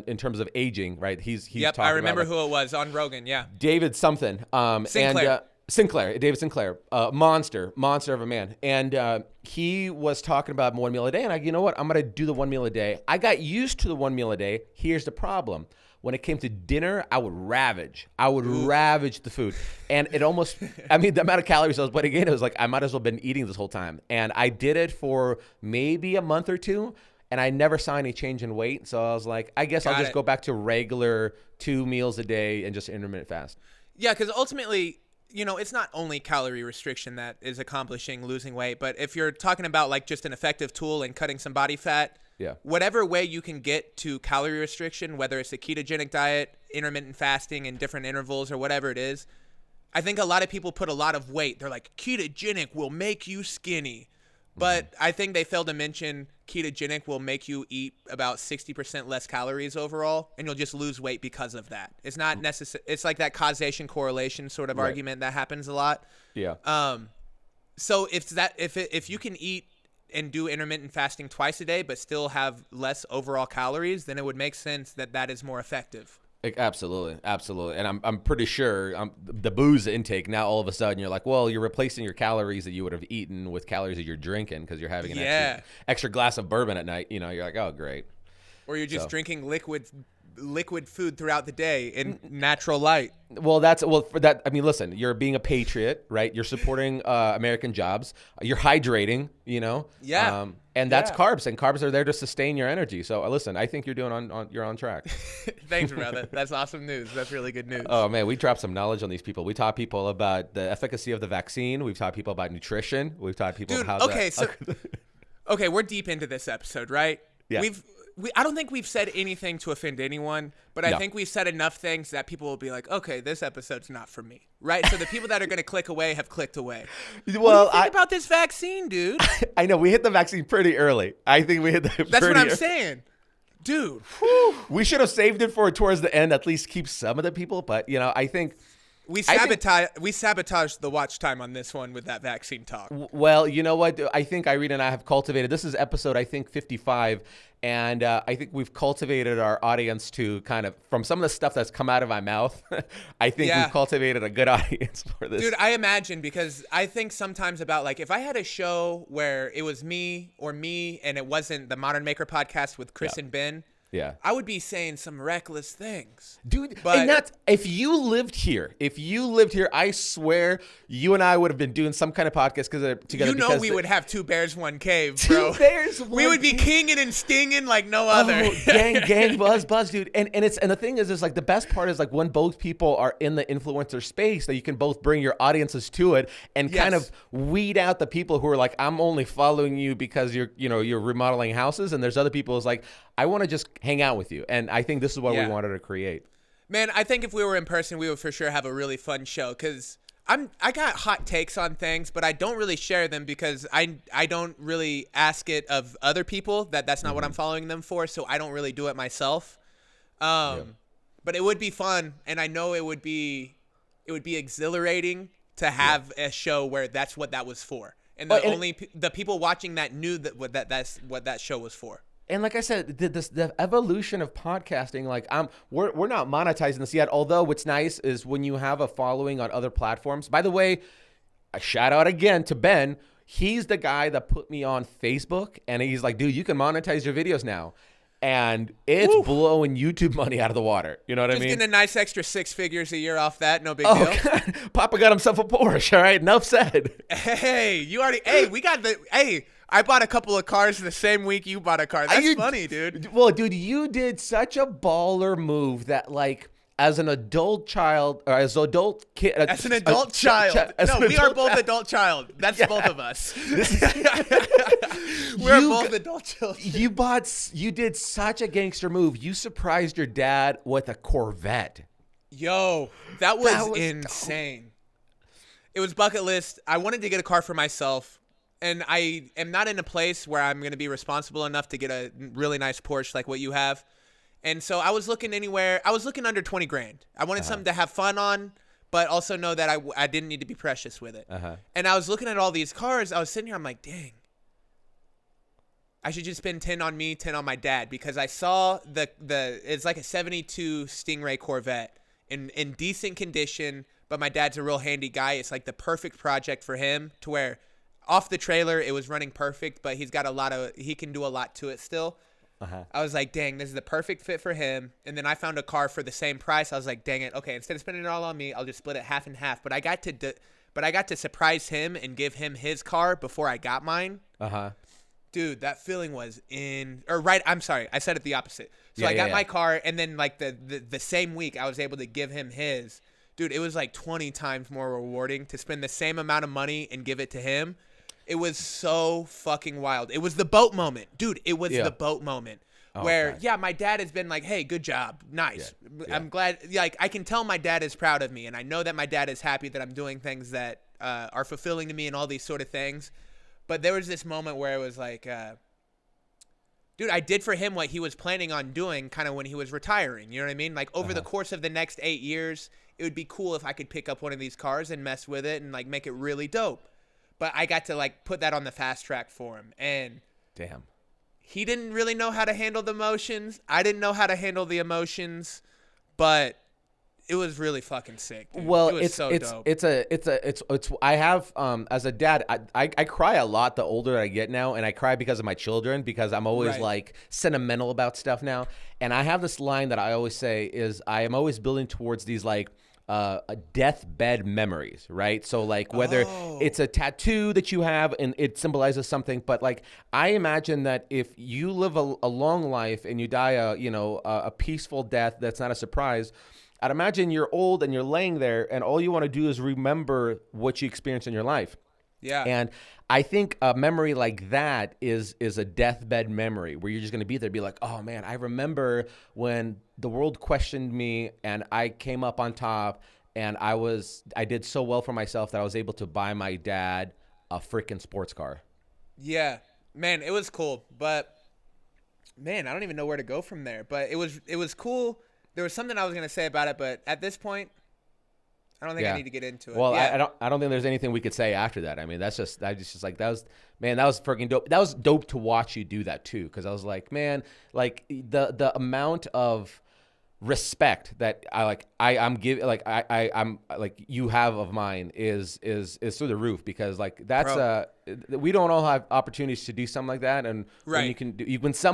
in terms of aging, right? He's yep, talking I remember about, who it was on Rogan. Yeah, David something. David Sinclair, monster of a man, and he was talking about 1 meal a day. And you know what? I'm gonna do the 1 meal a day. I got used to the 1 meal a day. Here's the problem. When it came to dinner, I would ravage. Ravage the food. And it almost, the amount of calories I was putting in, it was like, I might as well have been eating this whole time. And I did it for maybe a month or two, and I never saw any change in weight. So I was like, I guess I'll just go back to regular 2 meals a day and just intermittent fast. Yeah, because ultimately, it's not only calorie restriction that is accomplishing losing weight, but if you're talking about like just an effective tool in cutting some body fat, Yeah. whatever way you can get to calorie restriction, whether it's a ketogenic diet, intermittent fasting in different intervals or whatever it is, I think a lot of people put a lot of weight. They're like, ketogenic will make you skinny. But I think they failed to mention ketogenic will make you eat about 60% less calories overall, and you'll just lose weight because of that. It's not necessary. It's like that causation correlation sort of argument that happens a lot. Yeah. So if you can eat and do intermittent fasting twice a day, but still have less overall calories, then it would make sense that is more effective. Absolutely, and I'm pretty sure the booze intake now all of a sudden you're like, well, you're replacing your calories that you would have eaten with calories that you're drinking because you're having an extra glass of bourbon at night. You're like, oh, great. Or you're just drinking liquid food throughout the day in natural light. For that, I mean, listen, you're being a patriot, right? You're supporting American jobs. You're hydrating, Yeah. And that's carbs, and carbs are there to sustain your energy. So listen, I think you're you're on track. Thanks, brother. That's awesome news. That's really good news. Oh man, we dropped some knowledge on these people. We taught people about the efficacy of the vaccine. We've taught people about nutrition. We've taught people Okay, we're deep into this episode, right? Yeah. I don't think we've said anything to offend anyone, but I think we've said enough things that people will be like, okay, this episode's not for me, right? So the people that are going to click away have clicked away. Well, what do you think about this vaccine, dude? I know, we hit the vaccine pretty early. I think we hit That's what I'm saying. Dude. Whew. We should have saved it for towards the end, at least keep some of the people, but, I think... We sabotaged the watch time on this one with that vaccine talk. Well, you know what? I think Irene and I have cultivated, this is episode, I think, 55, and I think we've cultivated our audience to kind of, from some of the stuff that's come out of my mouth, I think we've cultivated a good audience for this. Dude, I imagine, because I think sometimes about, like, if I had a show where it was me and it wasn't the Modern Maker podcast with Chris and Ben, yeah, I would be saying some reckless things, dude. But and that's if you lived here, I swear you and I would have been doing some kind of podcast together. We would have Two Bears, One Cave, bro. Two Bears, we would be kinging and stinging like no other. gang, buzz, dude. And the thing is like the best part is like when both people are in the influencer space, that you can both bring your audiences to it and kind of weed out the people who are like, I'm only following you because you're remodeling houses, and there's other people who's like, I want to just hang out with you. And I think this is what we wanted to create. Man, I think if we were in person, we would for sure have a really fun show, because I got hot takes on things, but I don't really share them because I don't really ask it of other people. That's not what I'm following them for, so I don't really do it myself. But it would be fun, and I know it would be exhilarating to have a show where that's what that was for. And the people watching that knew that's what that show was for. And like I said, the evolution of podcasting, like we're not monetizing this yet. Although what's nice is when you have a following on other platforms. By the way, a shout out again to Ben. He's the guy that put me on Facebook, and he's like, dude, you can monetize your videos now. And it's blowing YouTube money out of the water. You know what I mean? Just getting a nice extra 6 figures a year off that. No big deal. God. Papa got himself a Porsche. All right, enough said. Hey, I bought a couple of cars the same week you bought a car. That's funny, dude. Well, dude, you did such a baller move that, like, as an adult child, or as an adult kid. As an adult child. We are both adult child. That's both of us. We're both adult children. You did such a gangster move. You surprised your dad with a Corvette. Yo, that was insane. Dope. It was bucket list. I wanted to get a car for myself. And I am not in a place where I'm going to be responsible enough to get a really nice Porsche like what you have. And so I was looking under 20 grand. I wanted something to have fun on, but also know that I didn't need to be precious with it. And I was looking at all these cars. I was sitting here. I'm like, dang, I should just spend 10 on me, 10 on my dad, because I saw it's like a 72 Stingray Corvette in decent condition, but my dad's a real handy guy. It's like the perfect project for him, to where off the trailer, it was running perfect, but he can do a lot to it still. I was like, dang, this is the perfect fit for him. And then I found a car for the same price. I was like, dang it. Okay, instead of spending it all on me, I'll just split it half and half. But I got to surprise him and give him his car before I got mine. Dude, that feeling was I'm sorry, I said it the opposite. So I got my car, and then like the same week I was able to give him his. dude, it was like 20 times more rewarding to spend the same amount of money and give it to him. It was so fucking wild. It was the boat moment. Dude, it was the boat moment. Where, my dad has been like, hey, good job. Nice. Yeah. I'm glad. Like, I can tell my dad is proud of me. And I know that my dad is happy that I'm doing things that are fulfilling to me and all these sort of things. But there was this moment where it was like, dude, I did for him what he was planning on doing kind of when he was retiring. You know what I mean? Like, over the course of the next 8 years, it would be cool if I could pick up one of these cars and mess with it and, like, make it really dope. But I got to, like, put that on the fast track for him. And damn, he didn't really know how to handle the emotions. I didn't know how to handle the emotions. But it was really fucking sick, dude. Well, it was so dope. It's I have as a dad, I cry a lot the older I get now, and I cry because of my children, because I'm always like sentimental about stuff now. And I have this line that I always say is I am always building towards these like deathbed memories, right? So like whether it's a tattoo that you have and it symbolizes something, but like I imagine that if you live a long life and you die a peaceful death that's not a surprise, I'd imagine you're old and you're laying there and all you want to do is remember what you experienced in your life. Yeah. And I think a memory like that is a deathbed memory where you're just going to be there, be like, oh man, I remember when the world questioned me and I came up on top and I did so well for myself that I was able to buy my dad a freaking sports car. Yeah, man, it was cool, but man, I don't even know where to go from there, but it was cool. There was something I was going to say about it, but at this point, I don't think I need to get into it. Well, I don't think there's anything we could say after that. I mean, that was freaking dope. That was dope to watch you do that too, because I was like, man, like the amount of respect that I'm giving, like I'm like you have of mine is through the roof, because like that's we don't all have opportunities to do something like that, and when you can do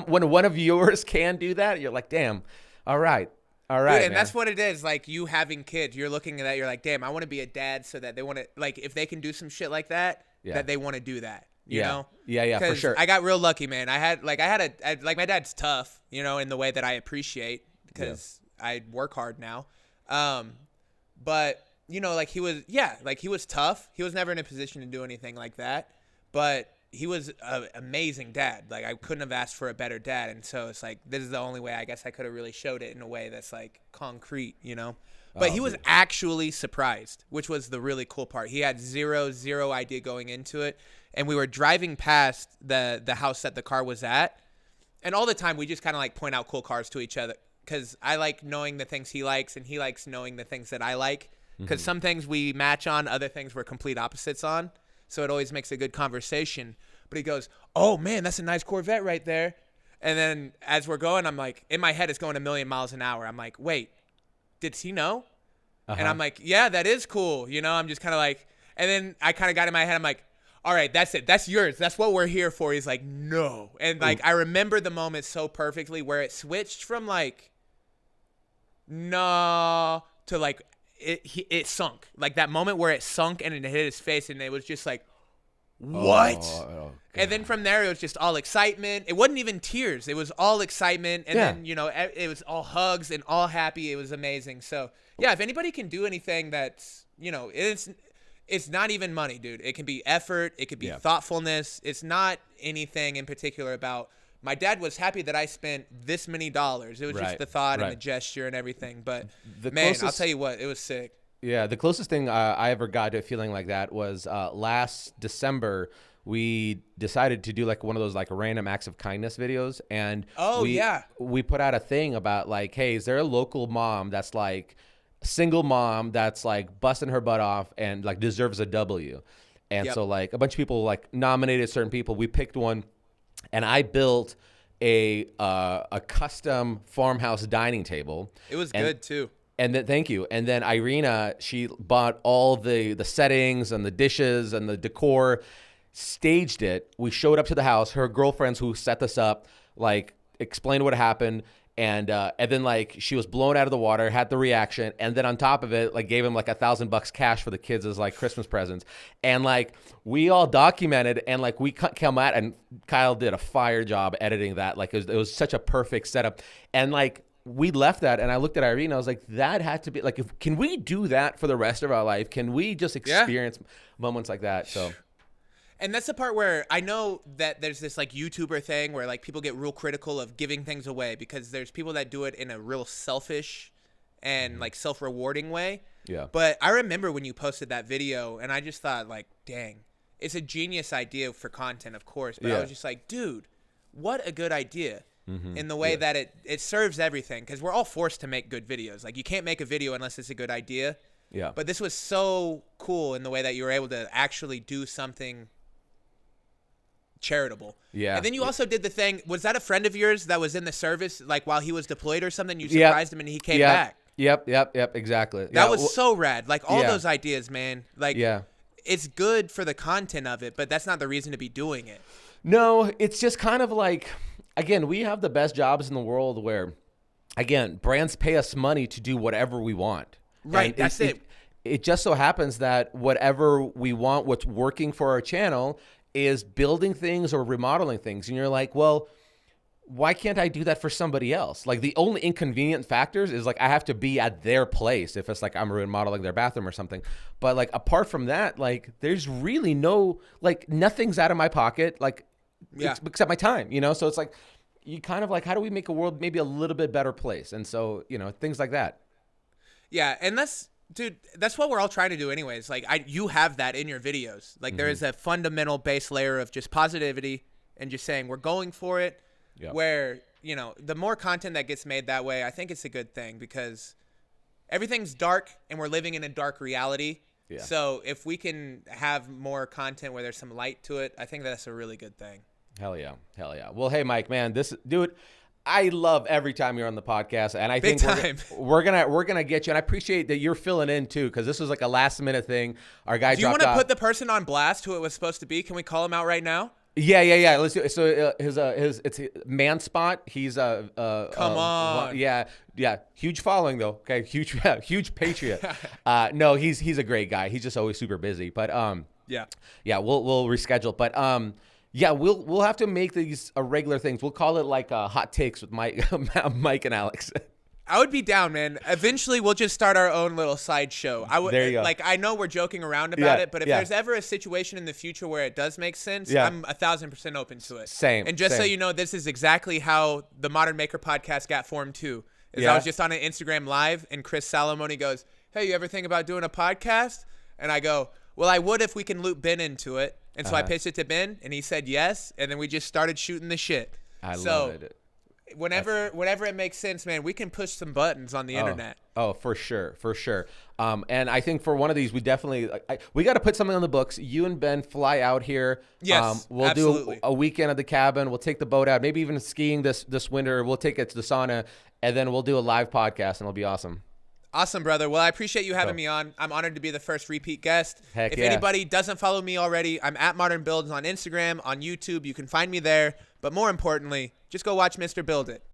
when one of yours can do that, you're like, damn, all right. All right, dude, and man. that's what it is. Like, you having kids, you're looking at that, you're like, damn, I want to be a dad so that they want to, like, if they can do some shit like that, that they want to do that, you know? Yeah, for sure. I got real lucky, man. my dad's tough, you know, in the way that I appreciate, because I work hard now. But, you know, like, he was tough. He was never in a position to do anything like that, but he was an amazing dad. Like, I couldn't have asked for a better dad. And so it's like, this is the only way I guess I could have really showed it in a way that's like concrete, you know? But he was actually surprised, which was the really cool part. He had zero idea going into it. And we were driving past the house that the car was at. And all the time we just kind of like point out cool cars to each other, because I like knowing the things he likes and he likes knowing the things that I like. Because some things we match on, other things we're complete opposites on. So it always makes a good conversation. But he goes, oh, man, that's a nice Corvette right there. And then as we're going, I'm like, in my head, it's going a million miles an hour. I'm like, wait, did he know? And I'm like, yeah, that is cool. You know, I'm just kind of like, and then I kind of got in my head. I'm like, all right, that's it. That's yours. That's what we're here for. He's like, no. And like, I remember the moment so perfectly where it switched from like, nah, to like, it sunk. Like that moment where it sunk and it hit his face and it was just like, what? And then from there, it was just all excitement. It wasn't even tears. It was all excitement. And then, you know, it was all hugs and all happy. It was amazing. So, yeah, if anybody can do anything that's, you know, it's not even money, dude. It can be effort. It could be thoughtfulness. It's not anything in particular about, my dad was happy that I spent this many dollars. It was just the thought and the gesture and everything. But, man, I'll tell you what, it was sick. Yeah, the closest thing I ever got to a feeling like that was last December. We decided to do like one of those like random acts of kindness videos, and we put out a thing about like, hey, is there a local mom that's like single mom that's like busting her butt off and like deserves a W? And so like a bunch of people like nominated certain people. We picked one, and I built a custom farmhouse dining table. It was good too. And then, thank you. And then Irina, she bought all the settings and the dishes and the decor, staged it. We showed up to the house. Her girlfriends who set this up, like, explained what happened. And then, like, she was blown out of the water, had the reaction. And then on top of it, like, gave him, like, $1,000 cash for the kids as, like, Christmas presents. And, like, we all documented, and, like, we come out, and Kyle did a fire job editing that. Like, it was such a perfect setup. And, like, we left that, and I looked at Irene, and I was like, that had to be like, can we do that for the rest of our life? Can we just experience moments like that? So. And that's the part where I know that there's this like YouTuber thing where like people get real critical of giving things away because there's people that do it in a real selfish and like self-rewarding way. Yeah. But I remember when you posted that video and I just thought like, dang, it's a genius idea for content, of course. But I was just like, dude, what a good idea. In the way that it serves everything, because we're all forced to make good videos. Like you can't make a video unless it's a good idea. Yeah. But this was so cool in the way that you were able to actually do something charitable. Yeah. And then you also did the thing. Was that a friend of yours that was in the service, like while he was deployed or something? You surprised him and he came back. Yep. Exactly. That was so rad. Like all those ideas, man. Like it's good for the content of it, but that's not the reason to be doing it. No, it's just kind of like, again, we have the best jobs in the world where, again, brands pay us money to do whatever we want. Right. And that's it. It just so happens that whatever we want, what's working for our channel, is building things or remodeling things. And you're like, well, why can't I do that for somebody else? Like the only inconvenient factors is like I have to be at their place if it's like I'm remodeling their bathroom or something. But like apart from that, like there's really no, like nothing's out of my pocket, like except my time, you know? So it's like, you kind of like, how do we make a world maybe a little bit better place? And so, you know, things like that. Yeah. And dude, that's what we're all trying to do anyways. Like you have that in your videos. Like there is a fundamental base layer of just positivity and just saying we're going for it. Where, you know, the more content that gets made that way, I think it's a good thing because everything's dark and we're living in a dark reality. Yeah. So if we can have more content where there's some light to it, I think that's a really good thing. Hell yeah. Well, hey, Mike, man, dude, I love every time you're on the podcast, and I think we're gonna get you. And I appreciate that you're filling in too, because this was like a last minute thing. Our guy. Do you want to put the person on blast who it was supposed to be? Can we call him out right now? Yeah. Let's do it. So it's Man Spot. He's come on. Yeah. Huge following though. Okay, huge patriot. No, he's a great guy. He's just always super busy. But yeah, we'll reschedule. But yeah, we'll have to make these regular things. We'll call it like hot takes with Mike and Alex. I would be down, man. Eventually, we'll just start our own little sideshow. There you go. Like, I know we're joking around about it, but if there's ever a situation in the future where it does make sense, I'm 1,000% open to it. Same. And just so you know, this is exactly how the Modern Maker podcast got formed too. I was just on an Instagram live, and Chris Salamone goes, "Hey, you ever think about doing a podcast?" And I go, "Well, I would if we can loop Ben into it." And so I pitched it to Ben, and he said yes, and then we just started shooting the shit. I love it. Whenever it makes sense, man, we can push some buttons on the internet. Oh, for sure. And I think for one of these, we definitely we got to put something on the books. You and Ben fly out here. Yes, we'll absolutely. do a weekend at the cabin. We'll take the boat out. Maybe even skiing this winter. We'll take it to the sauna, and then we'll do a live podcast, and it'll be awesome. Awesome, brother. Well, I appreciate you having me on. I'm honored to be the first repeat guest. If anybody doesn't follow me already, I'm at Modern Builds on Instagram, on YouTube. You can find me there. But more importantly, just go watch Mr. Build It.